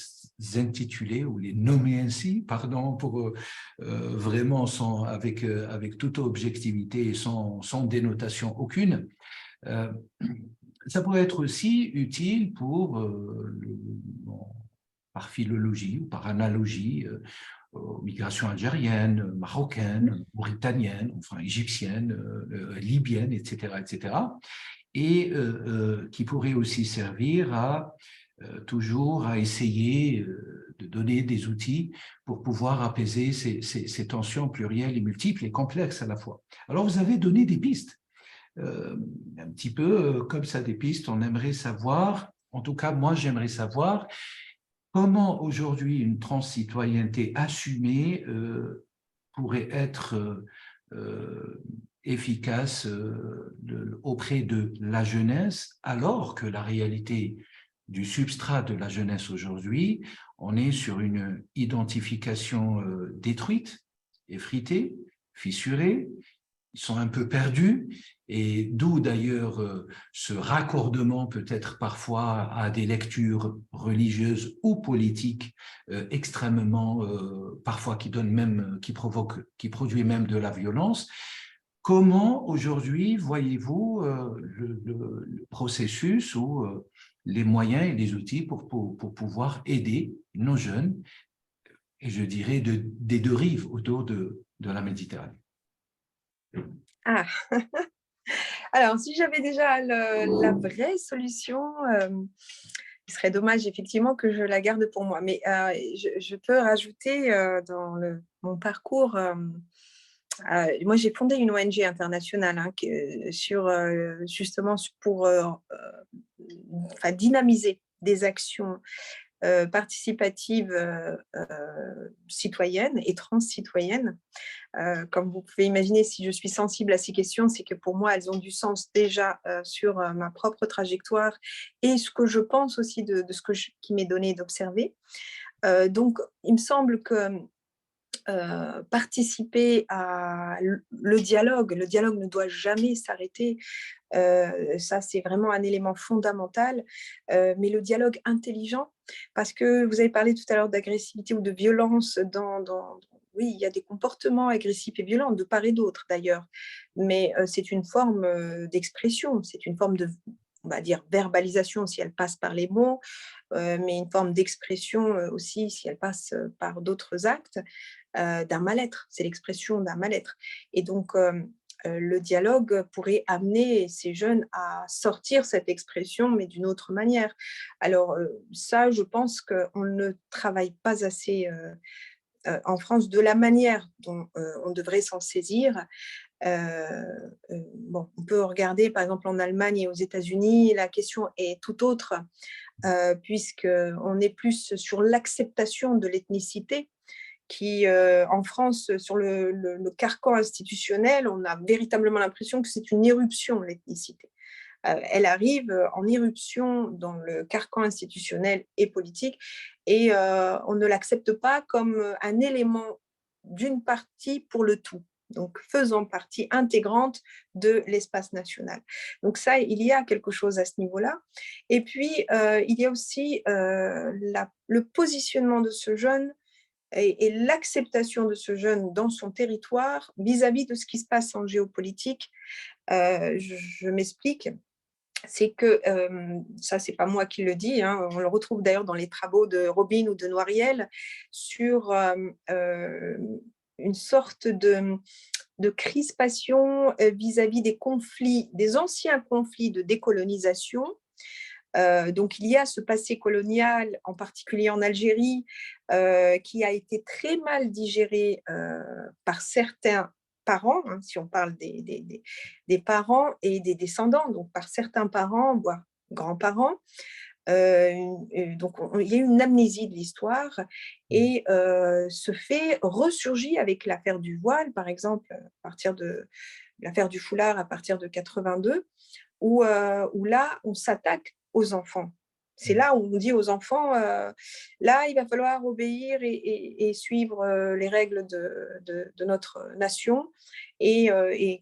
Speaker 1: intituler ou les nommer ainsi, pardon, pour vraiment avec toute objectivité et sans dénotation aucune. Ça pourrait être aussi utile par philologie ou par analogie aux migrations algériennes, marocaines, mauritaniennes, enfin égyptiennes, libyennes, etc., etc., et qui pourrait aussi servir toujours à essayer de donner des outils pour pouvoir apaiser ces tensions plurielles et multiples et complexes à la fois. Alors, vous avez donné des pistes, un petit peu comme ça, des pistes. On aimerait savoir, en tout cas, moi, j'aimerais savoir comment aujourd'hui une transi-citoyenneté assumée pourrait être efficace auprès de la jeunesse, alors que la réalité du substrat de la jeunesse aujourd'hui, on est sur une identification détruite, effritée, fissurée, ils sont un peu perdus, et d'où d'ailleurs ce raccordement peut-être parfois à des lectures religieuses ou politiques extrêmement, parfois qui produit même de la violence. Comment aujourd'hui voyez-vous le processus ou les moyens et les outils pour pouvoir aider nos jeunes, et je dirais des deux rives autour de la Méditerranée?
Speaker 2: Ah, alors si j'avais déjà la vraie solution, il serait dommage effectivement que je la garde pour moi. Mais je peux rajouter dans mon parcours, moi j'ai fondé une ONG internationale hein, justement pour dynamiser des actions participatives citoyennes et trans-citoyennes. Comme vous pouvez imaginer, si je suis sensible à ces questions, c'est que pour moi, elles ont du sens déjà sur ma propre trajectoire et ce que je pense aussi de ce qui m'est donné d'observer. Donc, il me semble que participer à le dialogue. Le dialogue ne doit jamais s'arrêter. Ça, c'est vraiment un élément fondamental. Mais le dialogue intelligent, parce que vous avez parlé tout à l'heure d'agressivité ou de violence oui, il y a des comportements agressifs et violents, de part et d'autre d'ailleurs, mais c'est une forme d'expression, c'est une forme de, on va dire, verbalisation si elle passe par les mots, mais une forme d'expression aussi si elle passe par d'autres actes, d'un mal-être. C'est l'expression d'un mal-être. Et donc, le dialogue pourrait amener ces jeunes à sortir cette expression, mais d'une autre manière. Alors, ça, je pense qu'on ne travaille pas assez en France de la manière dont on devrait s'en saisir. Bon, on peut regarder, par exemple, en Allemagne et aux États-Unis, la question est tout autre, puisqu'on est plus sur l'acceptation de l'ethnicité, qui, en France, sur le carcan institutionnel, on a véritablement l'impression que c'est une éruption, l'ethnicité. Elle arrive en éruption dans le carcan institutionnel et politique, et on ne l'accepte pas comme un élément d'une partie pour le tout, donc faisant partie intégrante de l'espace national. Donc ça, il y a quelque chose à ce niveau-là. Et puis, il y a aussi le positionnement de ce jeune et l'acceptation de ce jeune dans son territoire vis-à-vis de ce qui se passe en géopolitique. Je m'explique. C'est que, ça c'est pas moi qui le dis, hein, on le retrouve d'ailleurs dans les travaux de Robin ou de Noiriel, sur une sorte de crispation vis-à-vis des conflits, des anciens conflits de décolonisation. Donc il y a ce passé colonial, en particulier en Algérie, qui a été très mal digéré par certains parents, hein, si on parle des parents et des descendants, donc par certains parents, voire grands-parents. Donc il y a eu une amnésie de l'histoire, et ce fait ressurgit avec l'affaire du voile, par exemple, à partir de l'affaire du foulard à partir de 82, où là, on s'attaque aux enfants. C'est là où on dit aux enfants, là, il va falloir obéir et suivre les règles de notre nation, et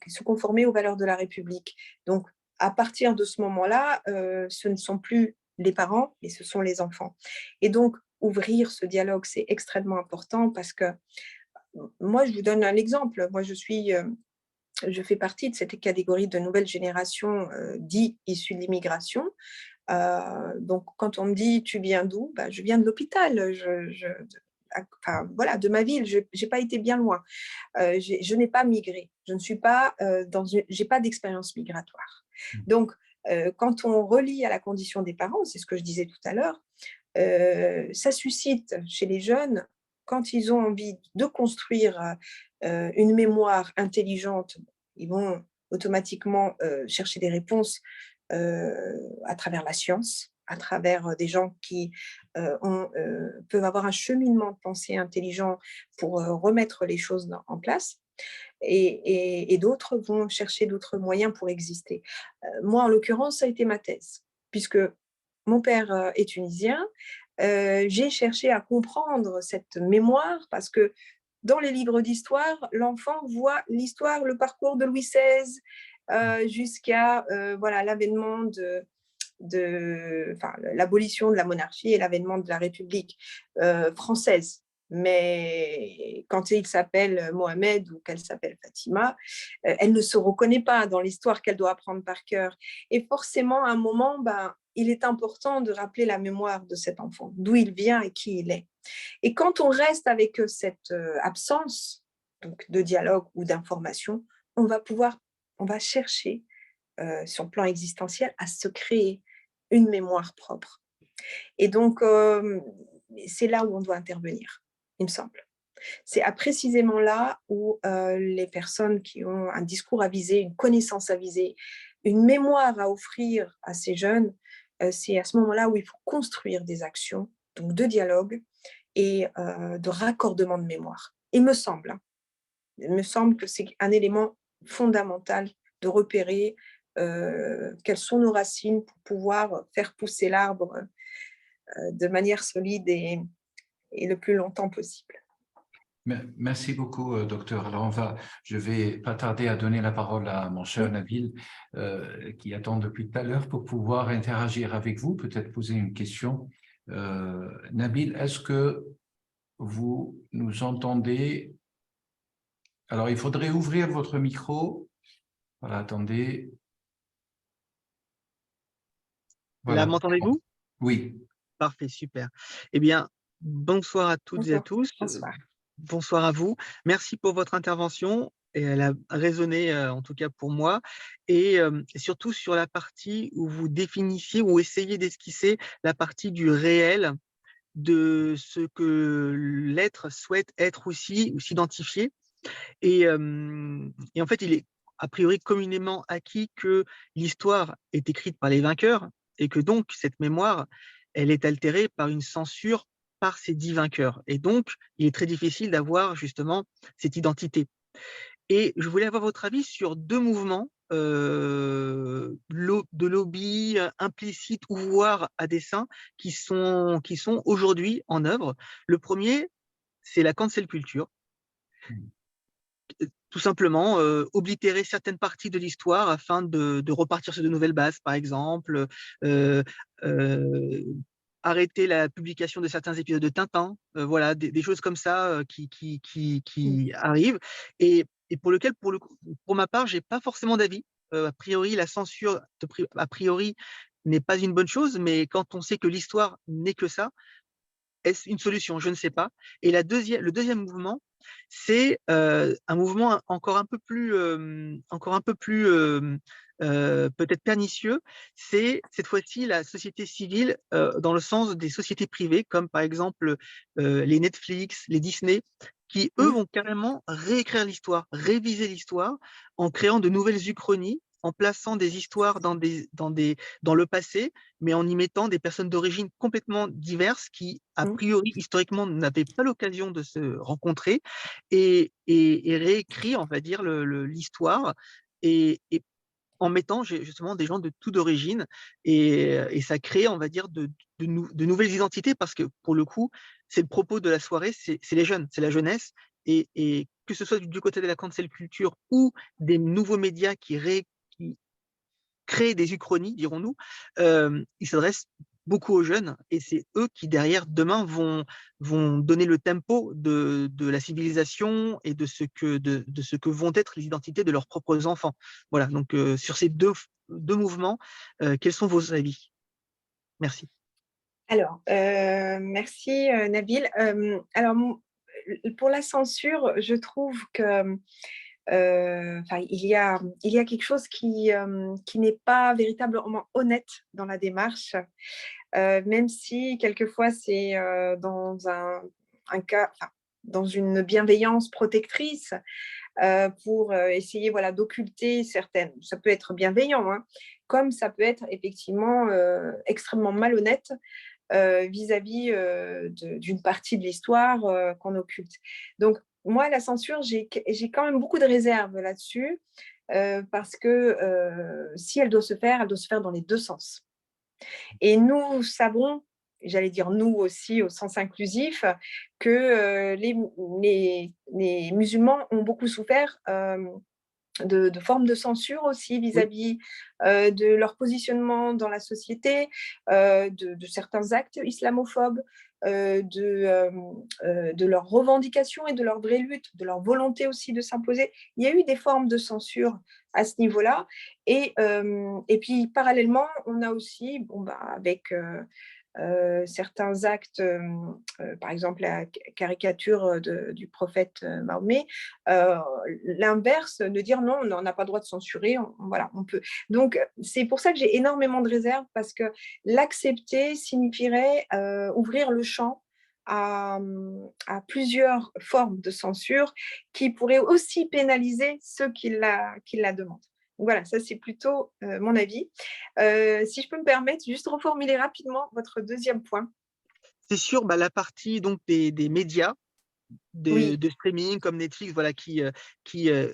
Speaker 2: se conformer aux valeurs de la République. Donc, à partir de ce moment-là, ce ne sont plus les parents, mais ce sont les enfants. Et donc, ouvrir ce dialogue, c'est extrêmement important, parce que moi, je vous donne un exemple. Moi, je fais partie de cette catégorie de nouvelle génération dits issus de l'immigration. Donc, quand on me dit tu viens d'où, ben, je viens de l'hôpital, enfin, voilà, de ma ville. Je n'ai pas été bien loin. Je n'ai pas migré. Je ne suis pas j'ai pas d'expérience migratoire. Donc, quand on relie à la condition des parents, c'est ce que je disais tout à l'heure, ça suscite chez les jeunes, quand ils ont envie de construire une mémoire intelligente, ils vont automatiquement chercher des réponses à travers la science, à travers des gens qui peuvent avoir un cheminement de pensée intelligent pour remettre les choses en place. Et d'autres vont chercher d'autres moyens pour exister. Moi, en l'occurrence, ça a été ma thèse, puisque mon père est tunisien. J'ai cherché à comprendre cette mémoire, parce que dans les livres d'histoire, l'enfant voit l'histoire, le parcours de Louis XVI jusqu'à voilà, l'avènement enfin, l'abolition de la monarchie et l'avènement de la République française. Mais quand il s'appelle Mohamed ou qu'elle s'appelle Fatima, elle ne se reconnaît pas dans l'histoire qu'elle doit apprendre par cœur. Et forcément, à un moment, ben, il est important de rappeler la mémoire de cet enfant, d'où il vient et qui il est. Et quand on reste avec cette absence donc, de dialogue ou d'information, on va chercher, sur le plan existentiel, à se créer une mémoire propre. Et donc, c'est là où on doit intervenir, il me semble. C'est précisément là où les personnes qui ont un discours avisé, une connaissance avisée, une mémoire à offrir à ces jeunes, c'est à ce moment-là où il faut construire des actions, donc de dialogue et de raccordement de mémoire. Il me semble que c'est un élément fondamental de repérer quelles sont nos racines pour pouvoir faire pousser l'arbre de manière solide et le plus longtemps possible.
Speaker 1: Merci beaucoup, docteur. Alors, je vais pas tarder à donner la parole à mon cher Nabil, qui attend depuis tout à l'heure pour pouvoir interagir avec vous, peut-être poser une question. Nabil, est-ce que vous nous entendez? Alors, il faudrait ouvrir votre micro. Voilà, attendez.
Speaker 3: Là,
Speaker 1: Voilà.
Speaker 3: m'entendez-vous?
Speaker 1: Oui.
Speaker 3: Parfait, super. Eh bien, bonsoir à toutes et à
Speaker 2: Bonsoir.
Speaker 3: tous.
Speaker 2: Bonsoir.
Speaker 3: Bonsoir à vous. Merci pour votre intervention. Et elle a résonné, en tout cas pour moi, et surtout sur la partie où vous définissiez ou essayez d'esquisser la partie du réel, de ce que l'être souhaite être aussi, ou s'identifier. Et en fait, il est a priori communément acquis que l'histoire est écrite par les vainqueurs et que donc cette mémoire, elle est altérée par une censure par ces dits vainqueurs. Et donc, il est très difficile d'avoir justement cette identité. Et je voulais avoir votre avis sur deux mouvements de lobby implicite ou voire à dessein qui sont aujourd'hui en œuvre. Le premier, c'est la cancel culture, tout simplement oblitérer certaines parties de l'histoire afin de repartir sur de nouvelles bases, par exemple, euh, euh, arrêter la publication de certains épisodes de Tintin, voilà, des choses comme ça qui arrivent et pour lequel, pour ma part, j'ai pas forcément d'avis. A priori, la censure, a priori, n'est pas une bonne chose, mais quand on sait que l'histoire n'est que ça, est-ce une solution? Je ne sais pas. Et le deuxième mouvement, c'est un mouvement encore un peu plus peut-être pernicieux. C'est cette fois-ci la société civile dans le sens des sociétés privées, comme par exemple les Netflix, les Disney, qui eux vont carrément réécrire l'histoire, réviser l'histoire en créant de nouvelles uchronies, en plaçant des histoires dans le passé, mais en y mettant des personnes d'origine complètement diverses qui, a priori, historiquement, n'avaient pas l'occasion de se rencontrer et réécrit, on va dire, l'histoire et en mettant justement des gens de tout d'origine et ça crée, on va dire, de nouvelles identités parce que, pour le coup, c'est le propos de la soirée, c'est les jeunes, c'est la jeunesse et que ce soit du côté de la cancel culture ou des nouveaux médias qui créer des uchronies, dirons-nous, ils s'adressent beaucoup aux jeunes et c'est eux qui, derrière, demain, vont donner le tempo de la civilisation et de ce que vont être les identités de leurs propres enfants. Voilà, donc sur ces deux mouvements, quels sont vos avis? Merci.
Speaker 2: Alors, merci Nabil. Alors, pour la censure, je trouve que il y a quelque chose qui n'est pas véritablement honnête dans la démarche, même si quelquefois c'est dans un cas, enfin, dans une bienveillance protectrice pour essayer voilà, d'occulter certaines. Ça peut être bienveillant, hein, comme ça peut être effectivement extrêmement malhonnête vis-à-vis d'une partie de l'histoire qu'on occulte. Donc, moi, la censure, j'ai quand même beaucoup de réserves là-dessus, parce que si elle doit se faire dans les deux sens. Et nous savons, j'allais dire nous aussi au sens inclusif, que les musulmans ont beaucoup souffert de formes de censure aussi vis-à-vis de leur positionnement dans la société, de certains actes islamophobes, de leurs revendications et de leur vraie lutte, de leur volonté aussi de s'imposer. Il y a eu des formes de censure à ce niveau-là. Et puis, parallèlement, on a aussi, avec certains actes, par exemple la caricature du prophète Mahomet, l'inverse, de dire non, on n'a pas le droit de censurer, voilà, on peut. Donc, c'est pour ça que j'ai énormément de réserves, parce que l'accepter signifierait ouvrir le champ à plusieurs formes de censure qui pourraient aussi pénaliser ceux qui la demandent. Voilà, ça c'est plutôt mon avis. Si je peux me permettre, juste reformuler rapidement votre deuxième point.
Speaker 3: C'est sûr, la partie donc des médias,
Speaker 2: Oui,
Speaker 3: de streaming comme Netflix, voilà, qui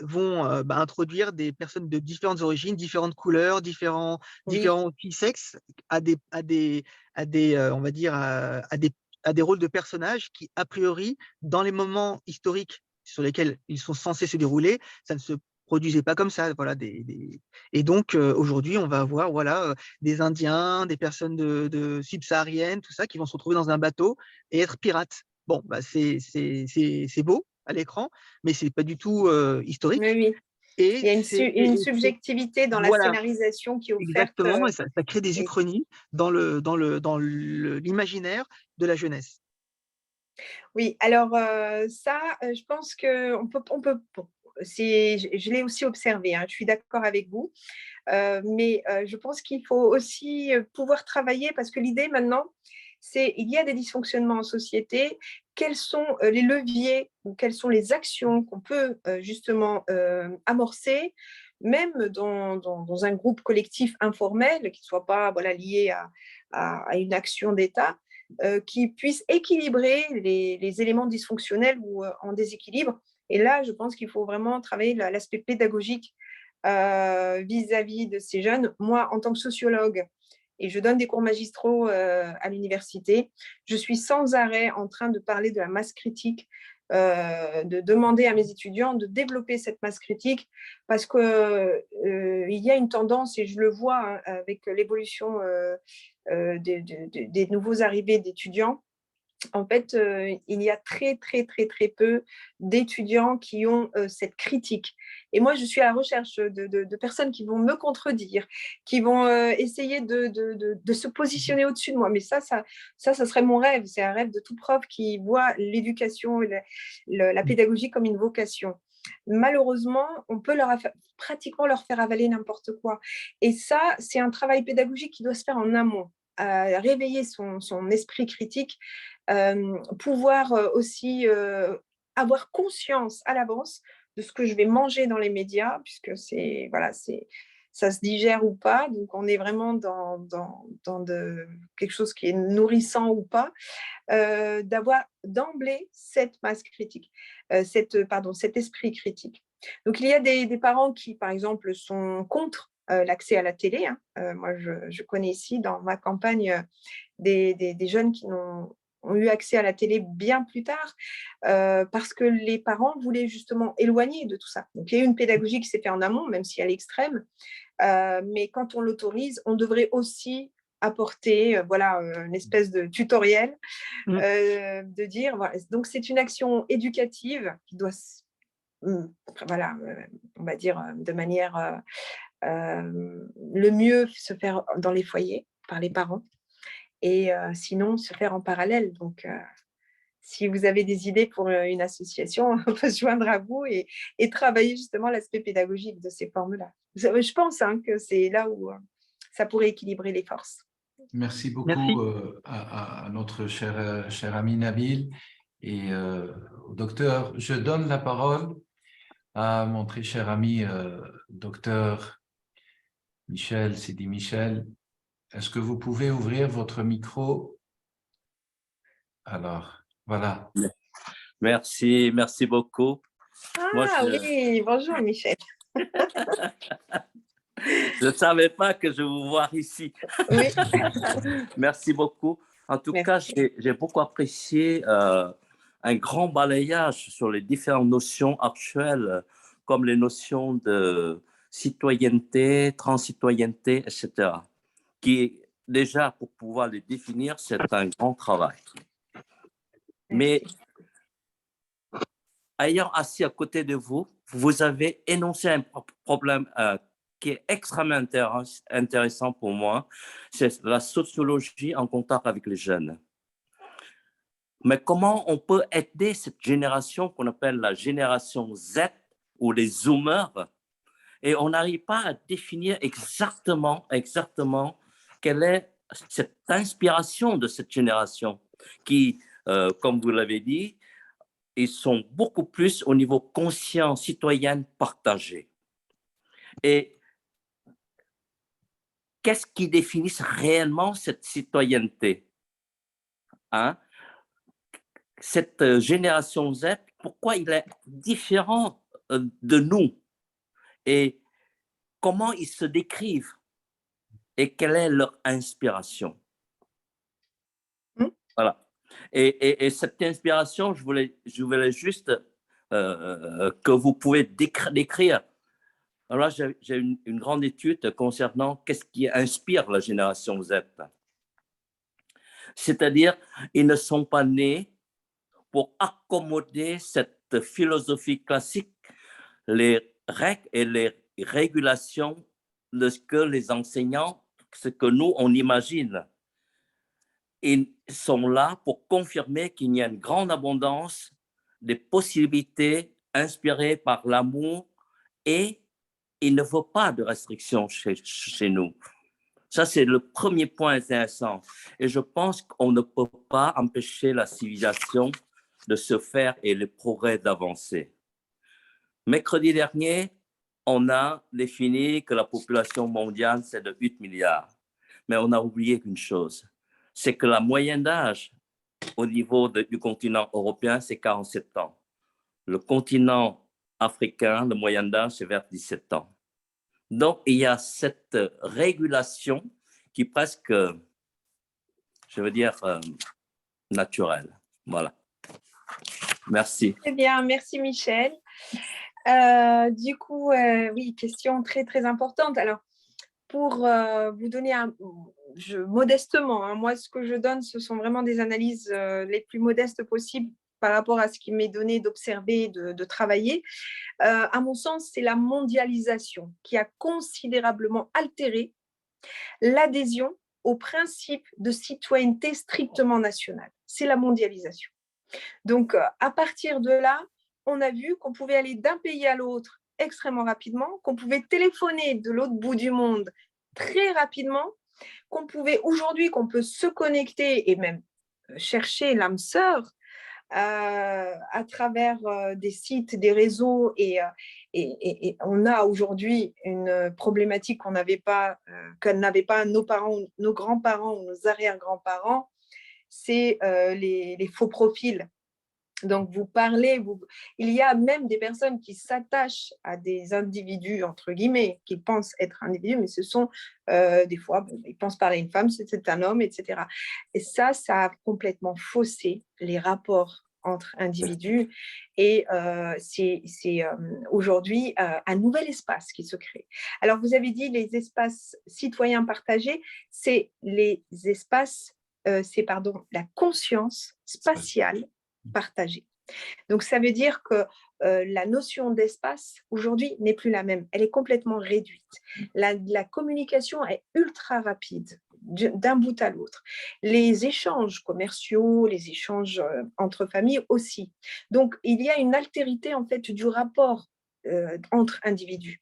Speaker 3: vont introduire des personnes de différentes origines, différentes couleurs,
Speaker 2: oui,
Speaker 3: différents sexes à des on va dire, à des à des rôles de personnages qui, a priori, dans les moments historiques sur lesquels ils sont censés se dérouler, ça ne se produisait pas comme ça. Voilà, Et donc, aujourd'hui, on va avoir voilà, des Indiens, des personnes de subsahariennes, tout ça, qui vont se retrouver dans un bateau et être pirates. Bon, bah, c'est beau à l'écran, mais c'est pas du tout historique.
Speaker 2: Oui, oui.
Speaker 3: Et
Speaker 2: Il y a une subjectivité dans la
Speaker 3: voilà,
Speaker 2: scénarisation qui est offerte.
Speaker 3: exactement, et ça crée des
Speaker 2: et-
Speaker 3: uchronies dans l'imaginaire de la jeunesse.
Speaker 2: Oui, alors ça, je pense qu'on peut bon, je l'ai aussi observé, hein, je suis d'accord avec vous, mais je pense qu'il faut aussi pouvoir travailler parce que l'idée maintenant, c'est il y a des dysfonctionnements en société, quels sont les leviers ou quelles sont les actions qu'on peut justement amorcer, même dans un groupe collectif informel qui ne soit pas voilà, lié à une action d'État, qui puisse équilibrer les éléments dysfonctionnels ou en déséquilibre. Et là, je pense qu'il faut vraiment travailler l'aspect pédagogique vis-à-vis de ces jeunes. Moi, en tant que sociologue, et je donne des cours magistraux à l'université, je suis sans arrêt en train de parler de la masse critique, de demander à mes étudiants de développer cette masse critique parce qu'il y a une tendance, et je le vois hein, avec l'évolution des nouveaux arrivés d'étudiants. En fait, il y a très, très, très, très peu d'étudiants qui ont cette critique. Et moi, je suis à la recherche de personnes qui vont me contredire, qui vont essayer de se positionner au-dessus de moi. Mais ça serait mon rêve. C'est un rêve de tout prof qui voit l'éducation et la pédagogie comme une vocation. Malheureusement, on peut pratiquement leur faire avaler n'importe quoi. Et ça, c'est un travail pédagogique qui doit se faire en amont, à réveiller son esprit critique, pouvoir aussi avoir conscience à l'avance de ce que je vais manger dans les médias, puisque ça se digère ou pas, donc on est vraiment dans quelque chose qui est nourrissant ou pas, d'avoir d'emblée cette masse critique, cet esprit critique. Donc il y a des parents qui, par exemple, sont contre l'accès à la télé. Hein. Moi, je connais ici, dans ma campagne, des jeunes qui ont eu accès à la télé bien plus tard, parce que les parents voulaient justement éloigner de tout ça. Donc, il y a eu une pédagogie qui s'est faite en amont, même si elle est extrême, mais quand on l'autorise, on devrait aussi apporter voilà, une espèce de tutoriel, de dire, voilà. Donc c'est une action éducative qui doit, voilà, on va dire de manière le mieux se faire dans les foyers par les parents, et sinon se faire en parallèle. Donc, si vous avez des idées pour une association, on peut se joindre à vous et travailler justement l'aspect pédagogique de ces formes-là. Je pense hein, que c'est là où ça pourrait équilibrer les forces.
Speaker 1: Merci beaucoup
Speaker 3: Merci.
Speaker 1: à notre cher ami Nabil et au docteur. Je donne la parole à mon très cher ami docteur Michel, Sidi Michel. Est-ce que vous pouvez ouvrir votre micro? Alors, voilà.
Speaker 4: Merci, merci beaucoup. Moi,
Speaker 2: Ah oui, bonjour Michel.
Speaker 4: je ne savais pas que je vous voir ici.
Speaker 2: Oui.
Speaker 4: Merci beaucoup. En tout cas, j'ai beaucoup apprécié un grand balayage sur les différentes notions actuelles, comme les notions de citoyenneté, transcitoyenneté, etc. Qui, déjà, pour pouvoir les définir, c'est un grand travail. Mais ayant assis à côté de vous, vous avez énoncé un problème qui est extrêmement intéressant pour moi, c'est la sociologie en contact avec les jeunes. Mais comment on peut aider cette génération qu'on appelle la génération Z ou les Zoomers, et on n'arrive pas à définir exactement quelle est cette inspiration de cette génération qui, comme vous l'avez dit, ils sont beaucoup plus au niveau conscient, citoyen, partagé. Et qu'est-ce qui définit réellement cette citoyenneté? Hein? Cette génération Z, pourquoi il est différent de nous? Et comment ils se décrivent? Et quelle est leur inspiration? Voilà. Et cette inspiration, je voulais juste que vous pouvez décrire. Alors là, j'ai une grande étude concernant qu'est-ce qui inspire la génération Z. C'est-à-dire, ils ne sont pas nés pour accommoder cette philosophie classique, les règles et les régulations de ce que les enseignants, ce que nous, on imagine. Ils sont là pour confirmer qu'il y a une grande abondance des possibilités inspirées par l'amour et il ne faut pas de restrictions chez nous. Ça, c'est le premier point intéressant. Et je pense qu'on ne peut pas empêcher la civilisation de se faire et le progrès d'avancer. Mercredi dernier, on a défini que la population mondiale, c'est de 8 milliards. Mais on a oublié une chose, c'est que la moyenne d'âge au niveau du continent européen, c'est 47 ans. Le continent africain, le moyen d'âge, c'est vers 17 ans. Donc, il y a cette régulation qui est presque, je veux dire, naturelle. Voilà. Merci.
Speaker 2: Très bien, merci Michel. Du coup, oui, question très, très importante. Alors, pour vous donner modestement, hein, moi, ce que je donne, ce sont vraiment des analyses les plus modestes possibles par rapport à ce qui m'est donné d'observer, de travailler. À mon sens, c'est la mondialisation qui a considérablement altéré l'adhésion au principe de citoyenneté strictement nationale. C'est la mondialisation. Donc, à partir de là, on a vu qu'on pouvait aller d'un pays à l'autre extrêmement rapidement, qu'on pouvait téléphoner de l'autre bout du monde très rapidement, qu'on peut se connecter et même chercher l'âme sœur à travers des sites, des réseaux, et on a aujourd'hui une problématique que n'avaient pas nos parents, nos grands-parents ou nos arrière-grands-parents, c'est les faux profils. Donc, il y a même des personnes qui s'attachent à des individus, entre guillemets, qui pensent être individus, mais ce sont des fois, ils pensent parler à une femme, c'est un homme, etc. Et ça a complètement faussé les rapports entre individus. Et c'est aujourd'hui un nouvel espace qui se crée. Alors, vous avez dit les espaces citoyens partagés, c'est les espaces, la conscience spatiale partagée. Donc, ça veut dire que la notion d'espace, aujourd'hui, n'est plus la même. Elle est complètement réduite. La communication est ultra rapide, d'un bout à l'autre. Les échanges commerciaux, les échanges entre familles aussi. Donc, il y a une altérité, en fait, du rapport entre individus.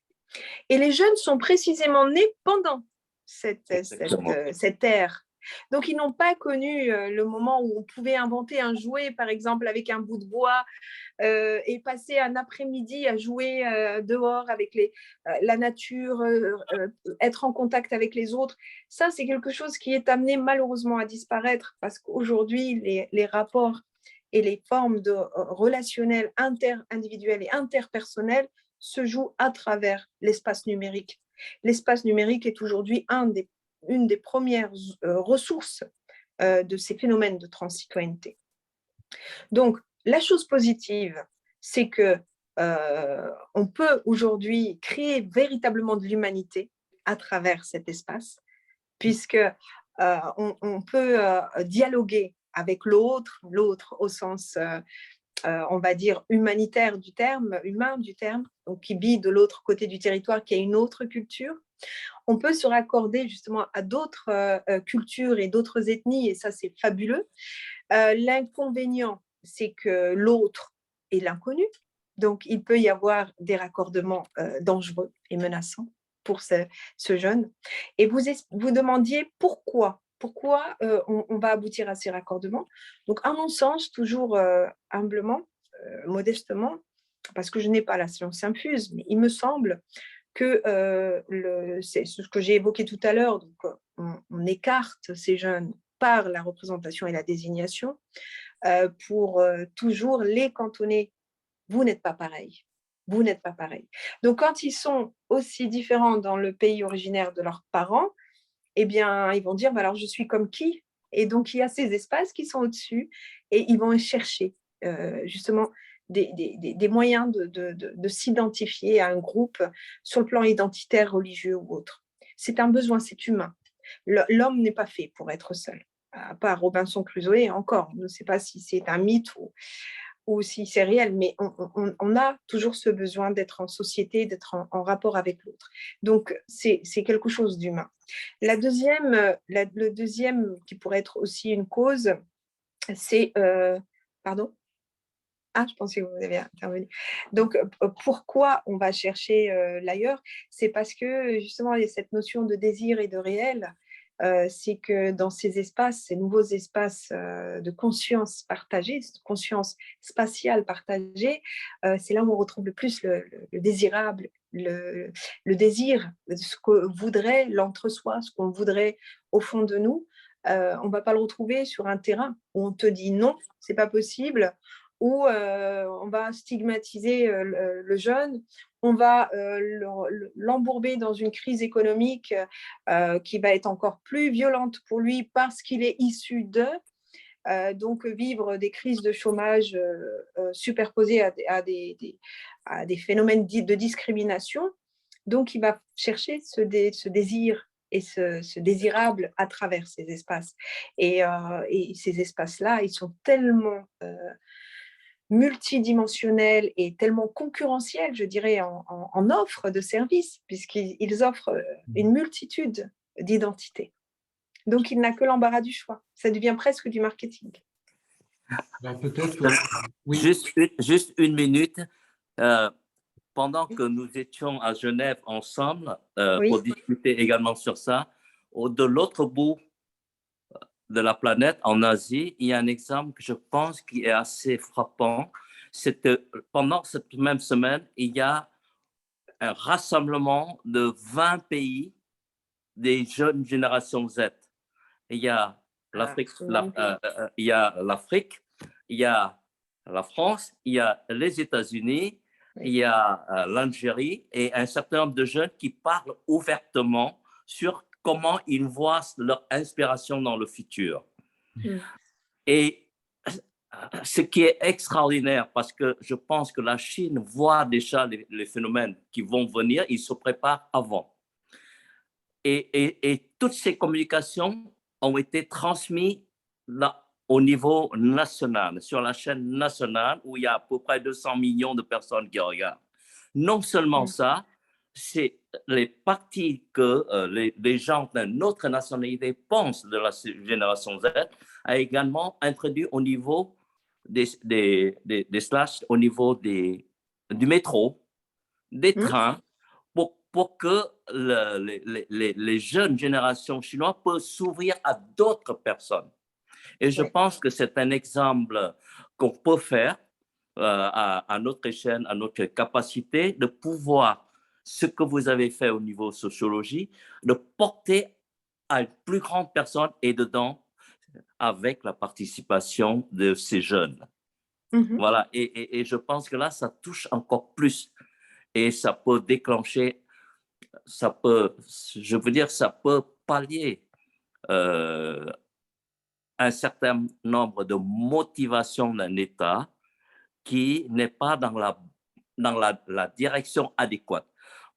Speaker 2: Et les jeunes sont précisément nés pendant cette ère. Donc, ils n'ont pas connu le moment où on pouvait inventer un jouet, par exemple, avec un bout de bois et passer un après-midi à jouer dehors avec la nature, être en contact avec les autres. Ça, c'est quelque chose qui est amené malheureusement à disparaître parce qu'aujourd'hui, les rapports et les formes relationnelles inter-individuelles et interpersonnelles se jouent à travers l'espace numérique. L'espace numérique est aujourd'hui une des premières ressources de ces phénomènes de transcitoyenneté. Donc, la chose positive, c'est que on peut aujourd'hui créer véritablement de l'humanité à travers cet espace, puisque on peut dialoguer avec l'autre au sens, on va dire, humanitaire du terme, humain du terme, donc qui vit de l'autre côté du territoire, qui a une autre culture. On peut se raccorder justement à d'autres cultures et d'autres ethnies, et ça, c'est fabuleux. L'inconvénient, c'est que l'autre est l'inconnu, donc il peut y avoir des raccordements dangereux et menaçants pour ce jeune. Et vous demandiez pourquoi on va aboutir à ces raccordements. Donc, à mon sens, toujours humblement, modestement, parce que je n'ai pas la science infuse, mais il me semble que c'est ce que j'ai évoqué tout à l'heure, donc on écarte ces jeunes par la représentation et la désignation pour toujours les cantonner. Vous n'êtes pas pareil. Vous n'êtes pas pareil. Donc, quand ils sont aussi différents dans le pays originaire de leurs parents, eh bien, ils vont dire, bah, alors je suis comme qui? Et donc, il y a ces espaces qui sont au-dessus et ils vont chercher justement des moyens de s'identifier à un groupe sur le plan identitaire, religieux ou autre. C'est un besoin, c'est humain. L'homme n'est pas fait pour être seul, à part Robinson Crusoe encore. Je ne sais pas si c'est un mythe ou si c'est réel, mais on a toujours ce besoin d'être en société, d'être en rapport avec l'autre. Donc, c'est quelque chose d'humain. Le deuxième qui pourrait être aussi une cause, c'est... pardon? Ah, je pensais que vous avez intervenu. Donc, pourquoi on va chercher l'ailleurs? C'est parce que, justement, il y a cette notion de désir et de réel. C'est que dans ces espaces, ces nouveaux espaces de conscience partagée, de conscience spatiale partagée, c'est là où on retrouve le plus le désirable, le désir, ce que voudrait l'entre-soi, ce qu'on voudrait au fond de nous. On ne va pas le retrouver sur un terrain où on te dit non, c'est pas possible, où on va stigmatiser le jeune, on va l'embourber dans une crise économique qui va être encore plus violente pour lui parce qu'il est issu de, donc vivre des crises de chômage superposées à des phénomènes de discrimination. Donc, il va chercher ce désir et ce désirable à travers ces espaces. Et ces espaces-là, ils sont tellement multidimensionnels et tellement concurrentiels, je dirais, en offre de services, puisqu'ils offrent une multitude d'identités. Donc, il n'a que l'embarras du choix. Ça devient presque du marketing.
Speaker 1: Alors peut-être, oui.
Speaker 4: Juste une minute. Pendant que nous étions à Genève ensemble
Speaker 2: Oui.
Speaker 4: pour discuter également sur ça, de l'autre bout de la planète, en Asie, il y a un exemple que je pense qui est assez frappant. C'est que pendant cette même semaine, il y a un rassemblement de 20 pays des jeunes générations Z. Il y a l'Afrique, il y a l'Afrique, il y a la France, il y a les États-Unis, il y a l'Algérie et un certain nombre de jeunes qui parlent ouvertement sur comment ils voient leur inspiration dans le futur. Et ce qui est extraordinaire, parce que je pense que la Chine voit déjà les phénomènes qui vont venir, ils se préparent avant. Et toutes ces communications ont été transmises là, au niveau national, sur la chaîne nationale, où il y a à peu près 200 millions de personnes qui regardent. Non seulement ça, c'est les parties que les gens d'une autre nationalité pensent de la génération Z, a également introduit au niveau des slash, au niveau du métro, des trains, pour que les jeunes générations chinoises peuvent s'ouvrir à d'autres personnes. Et je pense que c'est un exemple qu'on peut faire à notre échelle, à notre capacité de pouvoir, ce que vous avez fait au niveau sociologie, de porter à une plus grande personne et dedans avec la participation de ces jeunes. Voilà, et je pense que là, ça touche encore plus et ça peut déclencher, ça peut, je veux dire, ça peut pallier un certain nombre de motivations d'un État qui n'est pas dans la direction adéquate.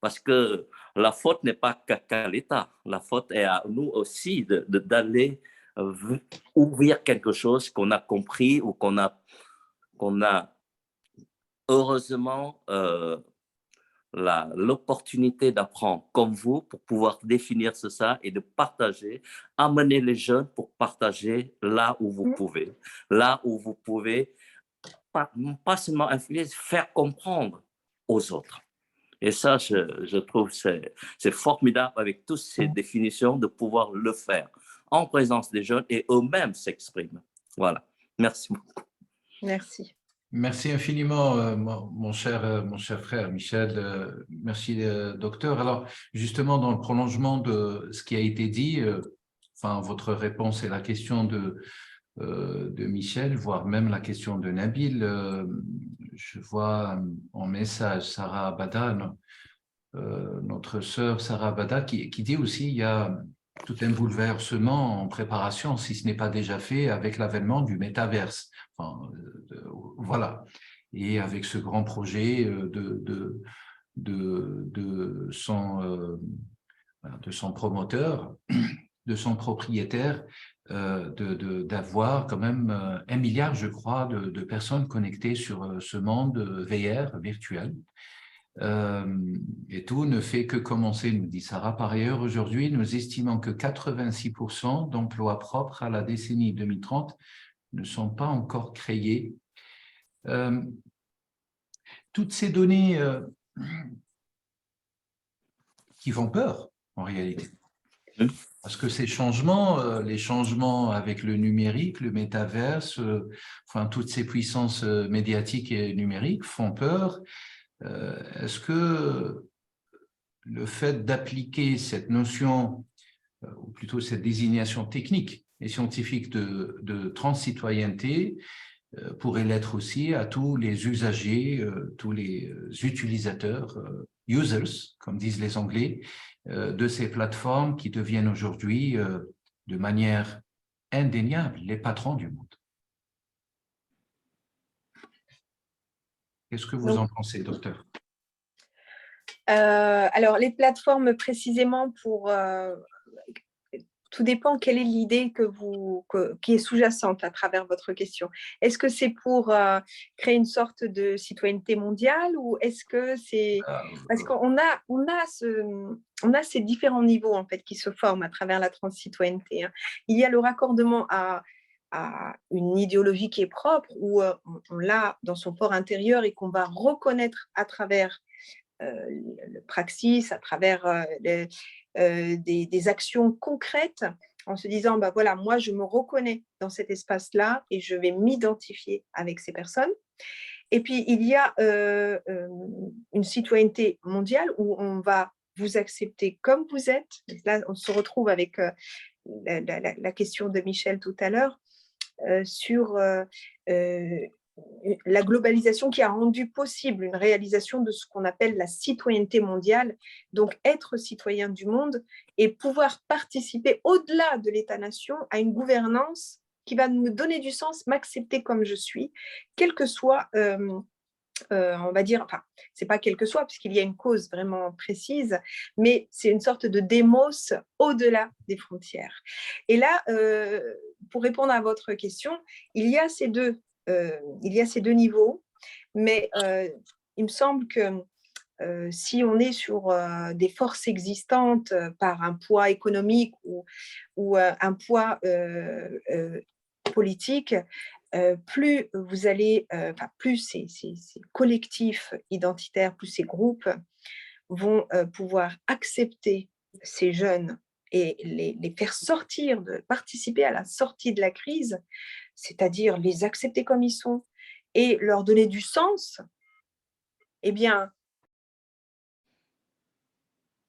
Speaker 4: Parce que la faute n'est pas qu'à l'État, la faute est à nous aussi d'aller ouvrir quelque chose qu'on a compris ou qu'on a heureusement l'opportunité d'apprendre comme vous pour pouvoir définir ça et de partager, amener les jeunes pour partager là où vous pouvez, pas seulement influer, faire comprendre aux autres. Et ça, je trouve c'est formidable avec toutes ces définitions de pouvoir le faire en présence des jeunes et eux-mêmes s'expriment. Voilà. Merci beaucoup.
Speaker 2: Merci.
Speaker 1: Merci infiniment, mon cher frère Michel. Merci, docteur. Alors, justement, dans le prolongement de ce qui a été dit, enfin, votre réponse et la question de Michel, voire même la question de Nabil, je vois en message Sarah Abada, notre sœur Sarah Abada, qui dit aussi il y a tout un bouleversement en préparation, si ce n'est pas déjà fait, avec l'avènement du métaverse. Enfin, voilà. Et avec ce grand projet de son promoteur, de son propriétaire, d'avoir quand même 1 milliard, je crois, de personnes connectées sur ce monde VR virtuel. Et tout ne fait que commencer, nous dit Sarah. Par ailleurs, aujourd'hui, nous estimons que 86% d'emplois propres à la décennie 2030 ne sont pas encore créés. Toutes ces données qui font peur, en réalité. Parce que ces changements, les changements avec le numérique, le métaverse, enfin, toutes ces puissances médiatiques et numériques font peur. Est-ce que le fait d'appliquer cette notion, ou plutôt cette désignation technique et scientifique de transcitoyenneté, pourrait l'être aussi à tous les usagers, tous les utilisateurs, users, comme disent les Anglais, de ces plateformes qui deviennent aujourd'hui, de manière indéniable, les patrons du monde. Qu'est-ce que vous en pensez, docteur?
Speaker 2: Alors, les plateformes précisément tout dépend quelle est l'idée qui est sous-jacente à travers votre question. Est-ce que c'est pour créer une sorte de citoyenneté mondiale ou est-ce que c'est… Parce qu'on a ces différents niveaux en fait, qui se forment à travers la transcitoyenneté. Il y a le raccordement à une idéologie qui est propre, où on l'a dans son fort intérieur et qu'on va reconnaître à travers le praxis, à travers des actions concrètes, en se disant, bah voilà, moi je me reconnais dans cet espace-là et je vais m'identifier avec ces personnes. Et puis il y a une citoyenneté mondiale où on va vous accepter comme vous êtes. Là, on se retrouve avec la question de Michel tout à l'heure sur la globalisation qui a rendu possible une réalisation de ce qu'on appelle la citoyenneté mondiale, donc être citoyen du monde et pouvoir participer au-delà de l'État-nation à une gouvernance qui va me donner du sens, m'accepter comme je suis, quel que soit, on va dire, enfin, c'est pas quel que soit, puisqu'il y a une cause vraiment précise, mais c'est une sorte de démos au-delà des frontières. Et là, pour répondre à votre question, il y a ces deux niveaux, mais il me semble que si on est sur des forces existantes par un poids économique ou un poids politique, plus vous allez, plus ces collectifs identitaires, plus ces groupes vont pouvoir accepter ces jeunes et les faire participer à la sortie de la crise, c'est-à-dire les accepter comme ils sont et leur donner du sens, eh bien…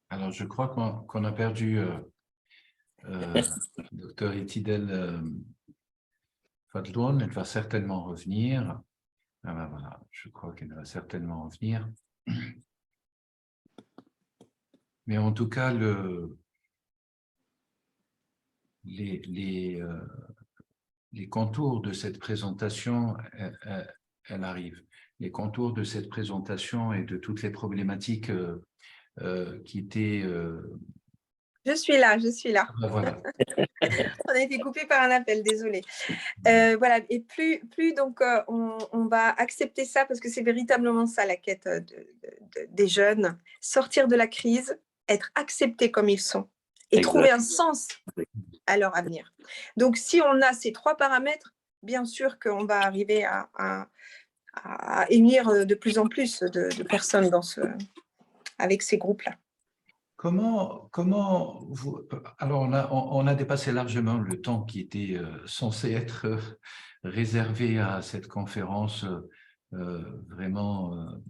Speaker 1: Alors, je crois qu'on a perdu Dr. Etidel Fadloun. Elle va certainement revenir. Ah ben voilà, je crois qu'elle va certainement revenir. Mais en tout cas, les contours de cette présentation, elle arrive. Les contours de cette présentation et de toutes les problématiques qui étaient…
Speaker 2: Je suis là.
Speaker 1: Ben voilà.
Speaker 2: On a été coupé par un appel, désolé. Voilà, et plus donc on va accepter ça parce que c'est véritablement ça la quête des jeunes, sortir de la crise, être acceptés comme ils sont et trouver un sens à leur avenir. Donc si on a ces 3 paramètres, bien sûr qu'on va arriver à émir de plus en plus de personnes avec ces groupes-là.
Speaker 1: Comment vous… Alors, on a dépassé largement le temps qui était censé être réservé à cette conférence. Vraiment,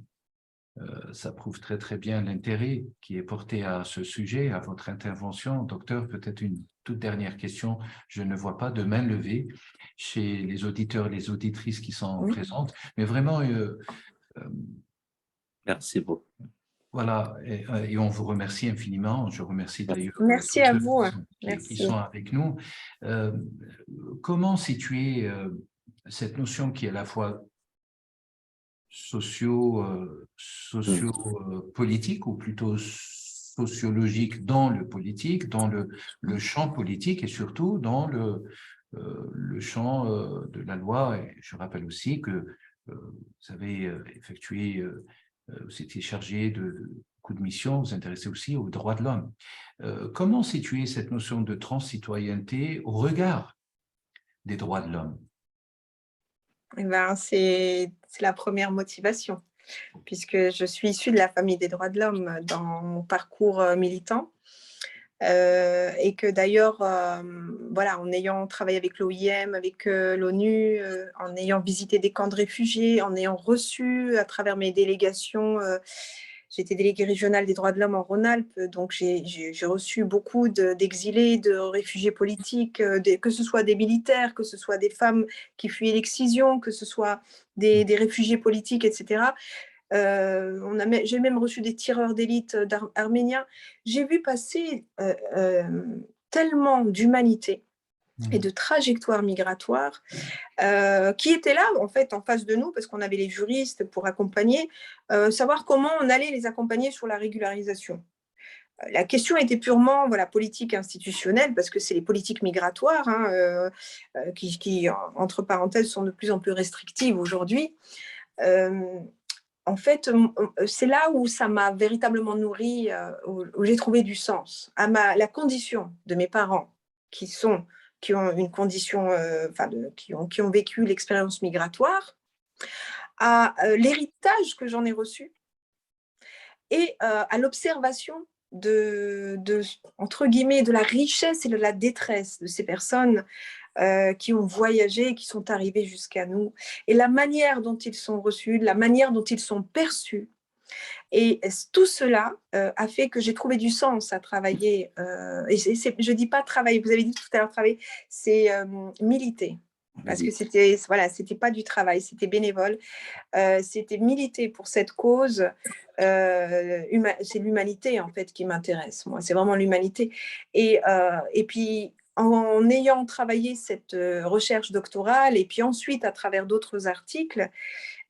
Speaker 1: ça prouve très, très bien l'intérêt qui est porté à ce sujet, à votre intervention. Docteur, peut-être une toute dernière question. Je ne vois pas de main levée chez les auditeurs et les auditrices qui sont présentes, mais vraiment…
Speaker 4: Merci beaucoup.
Speaker 1: voilà, et on vous remercie infiniment. Je remercie d'ailleurs
Speaker 2: Merci
Speaker 1: tous
Speaker 2: à
Speaker 1: ceux
Speaker 2: vous.
Speaker 1: qui
Speaker 2: Merci.
Speaker 1: sont avec nous. Comment situer cette notion qui est à la fois socio-politique ou plutôt sociologique dans le politique, dans le champ politique et surtout dans le champ de la loi. Et je rappelle aussi que vous avez effectué, vous étiez chargé de beaucoup de missions, vous vous intéressez aussi aux droits de l'homme. Comment situer cette notion de transzitoyenneté au regard des droits de l'homme?
Speaker 2: Eh ben, c'est la première motivation, puisque je suis issue de la famille des droits de l'homme dans mon parcours militant. Et que d'ailleurs, voilà, en ayant travaillé avec l'OIM, avec l'ONU, en ayant visité des camps de réfugiés, en ayant reçu à travers mes délégations, j'étais déléguée régionale des droits de l'homme en Rhône-Alpes, donc j'ai reçu beaucoup d'exilés, de réfugiés politiques, que ce soit des militaires, que ce soit des femmes qui fuyaient l'excision, que ce soit des réfugiés politiques, etc. J'ai même reçu des tireurs d'élite arméniens. J'ai vu passer tellement d'humanité et de trajectoires migratoires qui étaient là, en fait, en face de nous, parce qu'on avait les juristes pour accompagner, savoir comment on allait les accompagner sur la régularisation. La question était purement politique institutionnelle, parce que c'est les politiques migratoires qui, entre parenthèses, sont de plus en plus restrictives aujourd'hui. En fait, c'est là où ça m'a véritablement nourrie, où j'ai trouvé du sens. La condition de mes parents, qui ont une condition, qui ont vécu l'expérience migratoire, à l'héritage que j'en ai reçu et à l'observation entre guillemets, de la richesse et de la détresse de ces personnes qui ont voyagé et qui sont arrivés jusqu'à nous, et la manière dont ils sont reçus, la manière dont ils sont perçus. Et tout cela a fait que j'ai trouvé du sens à travailler. Et je ne dis pas travailler, vous avez dit tout à l'heure travailler, c'est militer. Parce que c'était pas du travail, c'était bénévole. C'était militer pour cette cause. C'est l'humanité, en fait, qui m'intéresse. Moi, c'est vraiment l'humanité. Et puis, en ayant travaillé cette recherche doctorale, et puis ensuite, à travers d'autres articles,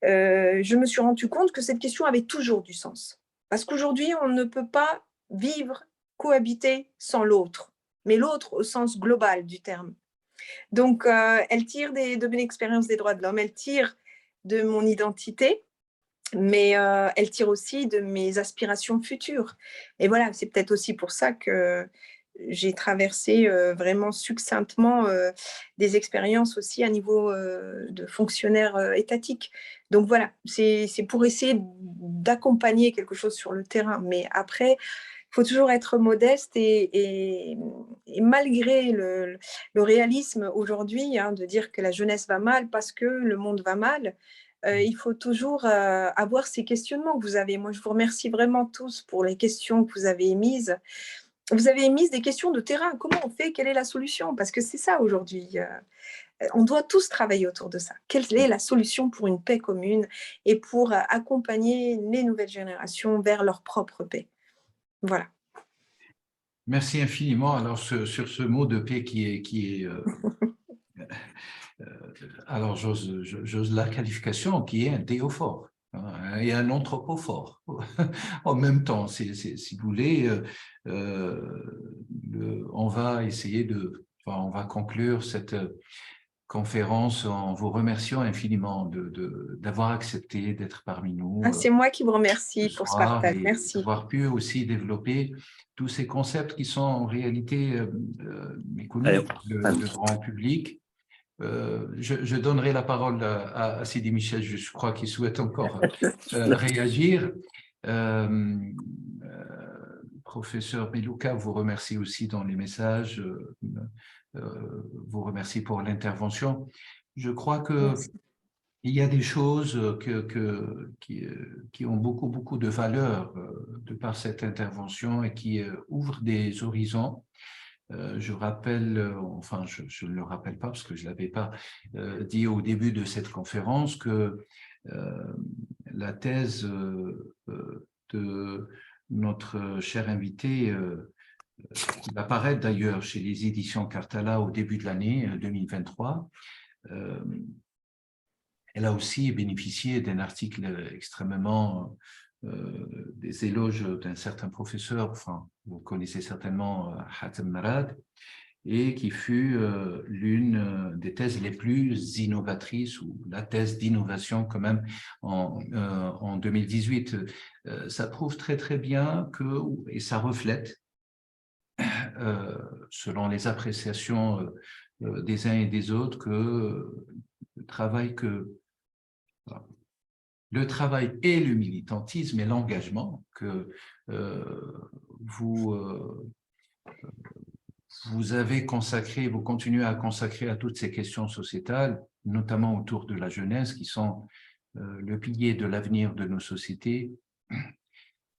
Speaker 2: je me suis rendu compte que cette question avait toujours du sens. Parce qu'aujourd'hui, on ne peut pas vivre, cohabiter sans l'autre, mais l'autre au sens global du terme. Donc, elle tire de mon expérience des droits de l'homme, elle tire de mon identité, mais elle tire aussi de mes aspirations futures. Et voilà, c'est peut-être aussi pour ça que j'ai traversé vraiment succinctement des expériences aussi à niveau de fonctionnaire étatique. Donc voilà, c'est pour essayer d'accompagner quelque chose sur le terrain. Mais après, il faut toujours être modeste et malgré le réalisme aujourd'hui, de dire que la jeunesse va mal parce que le monde va mal, il faut toujours avoir ces questionnements que vous avez. Moi, je vous remercie vraiment tous pour les questions que vous avez émises. Vous avez émis des questions de terrain. Comment on fait? Quelle est la solution? Parce que c'est ça aujourd'hui. On doit tous travailler autour de ça. Quelle est la solution pour une paix commune et pour accompagner les nouvelles générations vers leur propre paix? Voilà.
Speaker 1: Merci infiniment. Alors, sur ce mot de paix alors j'ose la qualification qui est un théophore et un anthropophore en même temps. Si vous voulez, on va essayer on va conclure cette conférence en vous remerciant infiniment d'avoir accepté d'être parmi nous
Speaker 2: C'est moi qui vous remercie
Speaker 1: ce
Speaker 2: pour ce
Speaker 1: soir
Speaker 2: partage.
Speaker 1: et
Speaker 2: Merci.
Speaker 1: d'avoir pu aussi développer tous ces concepts qui sont en réalité méconnus par le grand public. Je donnerai la parole à Sidi Michel, je crois qu'il souhaite encore réagir. Professeur Belouka vous remercie aussi dans les messages, vous remercie pour l'intervention. Je crois qu'il y a des choses qui ont beaucoup de valeur de par cette intervention et qui ouvrent des horizons. Je rappelle, enfin je ne le rappelle pas parce que je ne l'avais pas dit au début de cette conférence, que la thèse de notre cher invité, qui va paraître d'ailleurs chez les éditions Cartala au début de l'année 2023. Elle a aussi bénéficié d'un article extrêmement des éloges d'un certain professeur, enfin, vous connaissez certainement Hatem Marad, et qui fut l'une des thèses les plus innovatrices, ou la thèse d'innovation quand même, en 2018. Ça prouve très très bien que, et ça reflète, selon les appréciations des uns et des autres, que le travail et le militantisme et l'engagement que vous avez consacré, vous continuez à consacrer à toutes ces questions sociétales, notamment autour de la jeunesse, qui sont le pilier de l'avenir de nos sociétés,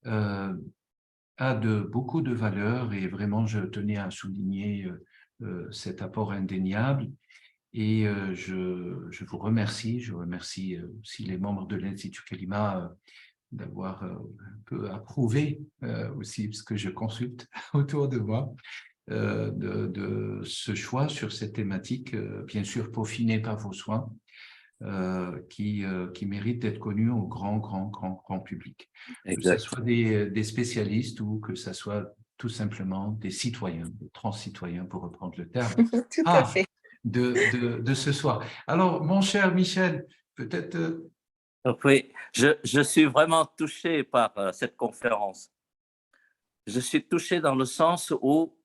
Speaker 1: a beaucoup de valeur, et vraiment je tenais à souligner cet apport indéniable. Et je vous remercie, je remercie aussi les membres de l'Institut Kalima d'avoir un peu approuvé aussi ce que je consulte autour de moi, de ce choix sur cette thématique, bien sûr peaufinée par vos soins, qui mérite d'être connu au grand public. Que ce soit des spécialistes ou que ce soit tout simplement des citoyens, des trans-citoyens, pour reprendre le terme.
Speaker 2: Tout à fait.
Speaker 1: De ce soir. Alors, mon cher Michel, peut-être…
Speaker 4: Oui, je suis vraiment touché par cette conférence. Je suis touché dans le sens où,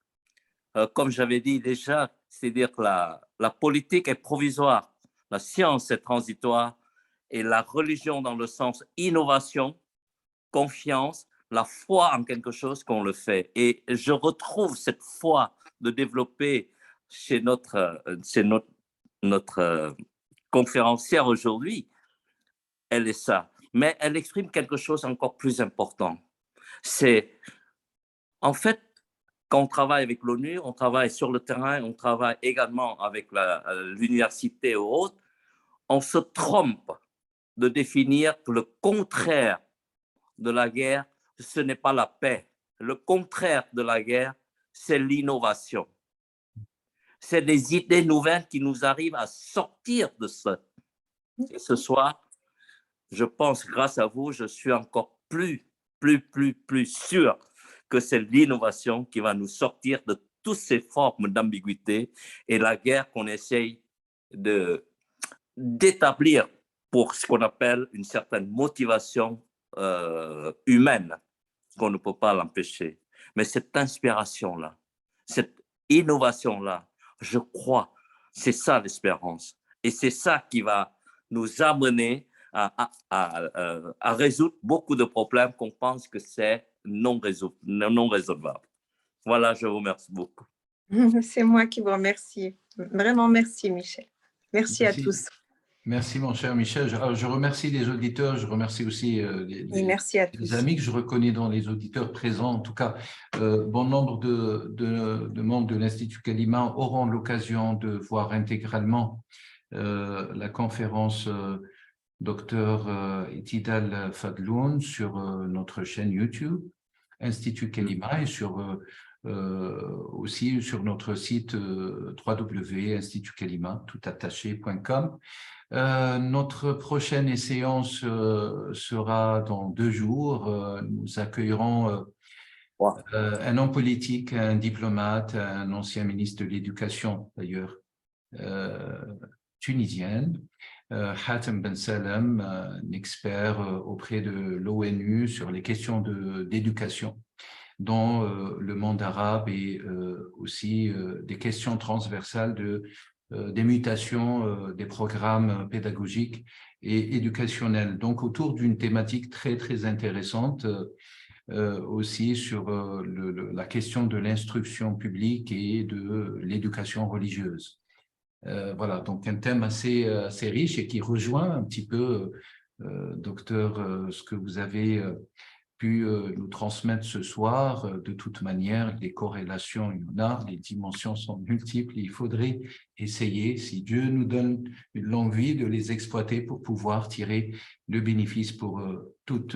Speaker 4: comme j'avais dit déjà, c'est-à-dire que la politique est provisoire, la science est transitoire, et la religion dans le sens innovation, confiance, la foi en quelque chose qu'on le fait. Et je retrouve cette foi de développer chez notre conférencière aujourd'hui. Elle est ça. Mais elle exprime quelque chose encore plus important. C'est, en fait, quand on travaille avec l'ONU, on travaille sur le terrain, on travaille également avec l'université ou autre, on se trompe de définir que le contraire de la guerre, ce n'est pas la paix. Le contraire de la guerre, c'est l'innovation. C'est des idées nouvelles qui nous arrivent à sortir de ça. Et ce soir, je pense, grâce à vous, je suis encore plus sûr que c'est l'innovation qui va nous sortir de toutes ces formes d'ambiguïté et la guerre qu'on essaye d'établir pour ce qu'on appelle une certaine motivation humaine, qu'on ne peut pas l'empêcher. Mais cette inspiration-là, cette innovation-là, je crois, c'est ça l'espérance. Et c'est ça qui va nous amener à résoudre beaucoup de problèmes qu'on pense que c'est non résolvable. Voilà, je vous remercie beaucoup.
Speaker 2: C'est moi qui vous remercie. Vraiment, merci Michel. Merci à tous.
Speaker 1: Merci mon cher Michel. Je remercie les auditeurs, je remercie aussi les amis que je reconnais dans les auditeurs présents. En tout cas, bon nombre de membres de l'Institut Kalima auront l'occasion de voir intégralement la conférence Dr Itidal Fadloun sur notre chaîne YouTube, Institut Kalima, et aussi sur notre site www.institutkalima.com. Notre prochaine séance sera dans 2 jours. Nous accueillerons un homme politique, un diplomate, un ancien ministre de l'Éducation d'ailleurs, tunisienne, Hatem Ben Salem, un expert auprès de l'ONU sur les questions d'éducation dans le monde arabe, et aussi des questions transversales des mutations des programmes pédagogiques et éducationnels. Donc, autour d'une thématique très intéressante, aussi sur la question de l'instruction publique et de l'éducation religieuse. Voilà, donc un thème assez riche et qui rejoint un petit peu, docteur, ce que vous avez pu nous transmettre ce soir. De toute manière, les corrélations, il y en a, les dimensions sont multiples. Il faudrait essayer, si Dieu nous donne une longue vie, de les exploiter pour pouvoir tirer le bénéfice pour tout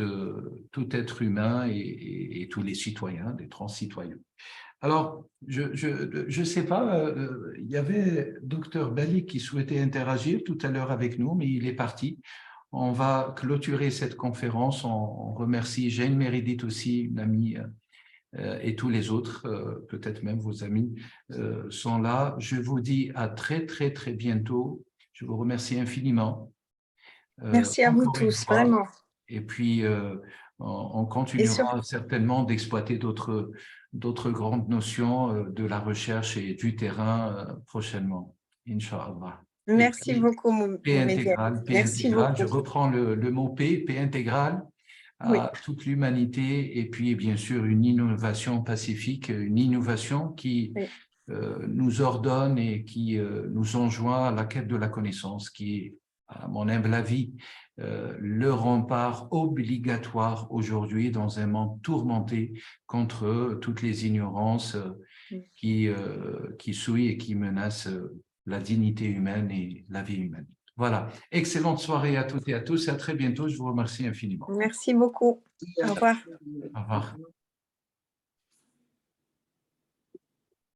Speaker 1: être humain et tous les citoyens, des transcitoyens. Alors, je sais pas, il y avait Dr Belli qui souhaitait interagir tout à l'heure avec nous, mais il est parti. On va clôturer cette conférence. On remercie Jane Meredith aussi, une amie, et tous les autres, peut-être même vos amis, sont là. Je vous dis à très, très, très bientôt. Je vous remercie infiniment.
Speaker 2: Merci à vous
Speaker 1: Encore une
Speaker 2: tous,
Speaker 1: fois.
Speaker 2: vraiment.
Speaker 1: Et puis, on continuera certainement d'exploiter d'autres grandes notions de la recherche et du terrain prochainement, Inch'Allah.
Speaker 2: Merci beaucoup,
Speaker 1: Paix
Speaker 2: Mehdi.
Speaker 1: intégrale, paix
Speaker 2: Merci
Speaker 1: intégrale.
Speaker 2: beaucoup.
Speaker 1: Je reprends le mot paix intégrale à
Speaker 2: Oui.
Speaker 1: toute l'humanité et puis bien sûr une innovation pacifique, une innovation qui
Speaker 2: Oui.
Speaker 1: nous ordonne et qui nous enjoint à la quête de la connaissance, qui est, à mon humble avis, le rempart obligatoire aujourd'hui dans un monde tourmenté contre toutes les ignorances qui souillent et qui menacent la dignité humaine et la vie humaine. Voilà. Excellente soirée à toutes et à tous et à très bientôt. Je vous remercie infiniment.
Speaker 2: Merci beaucoup. Au revoir.
Speaker 1: Au revoir.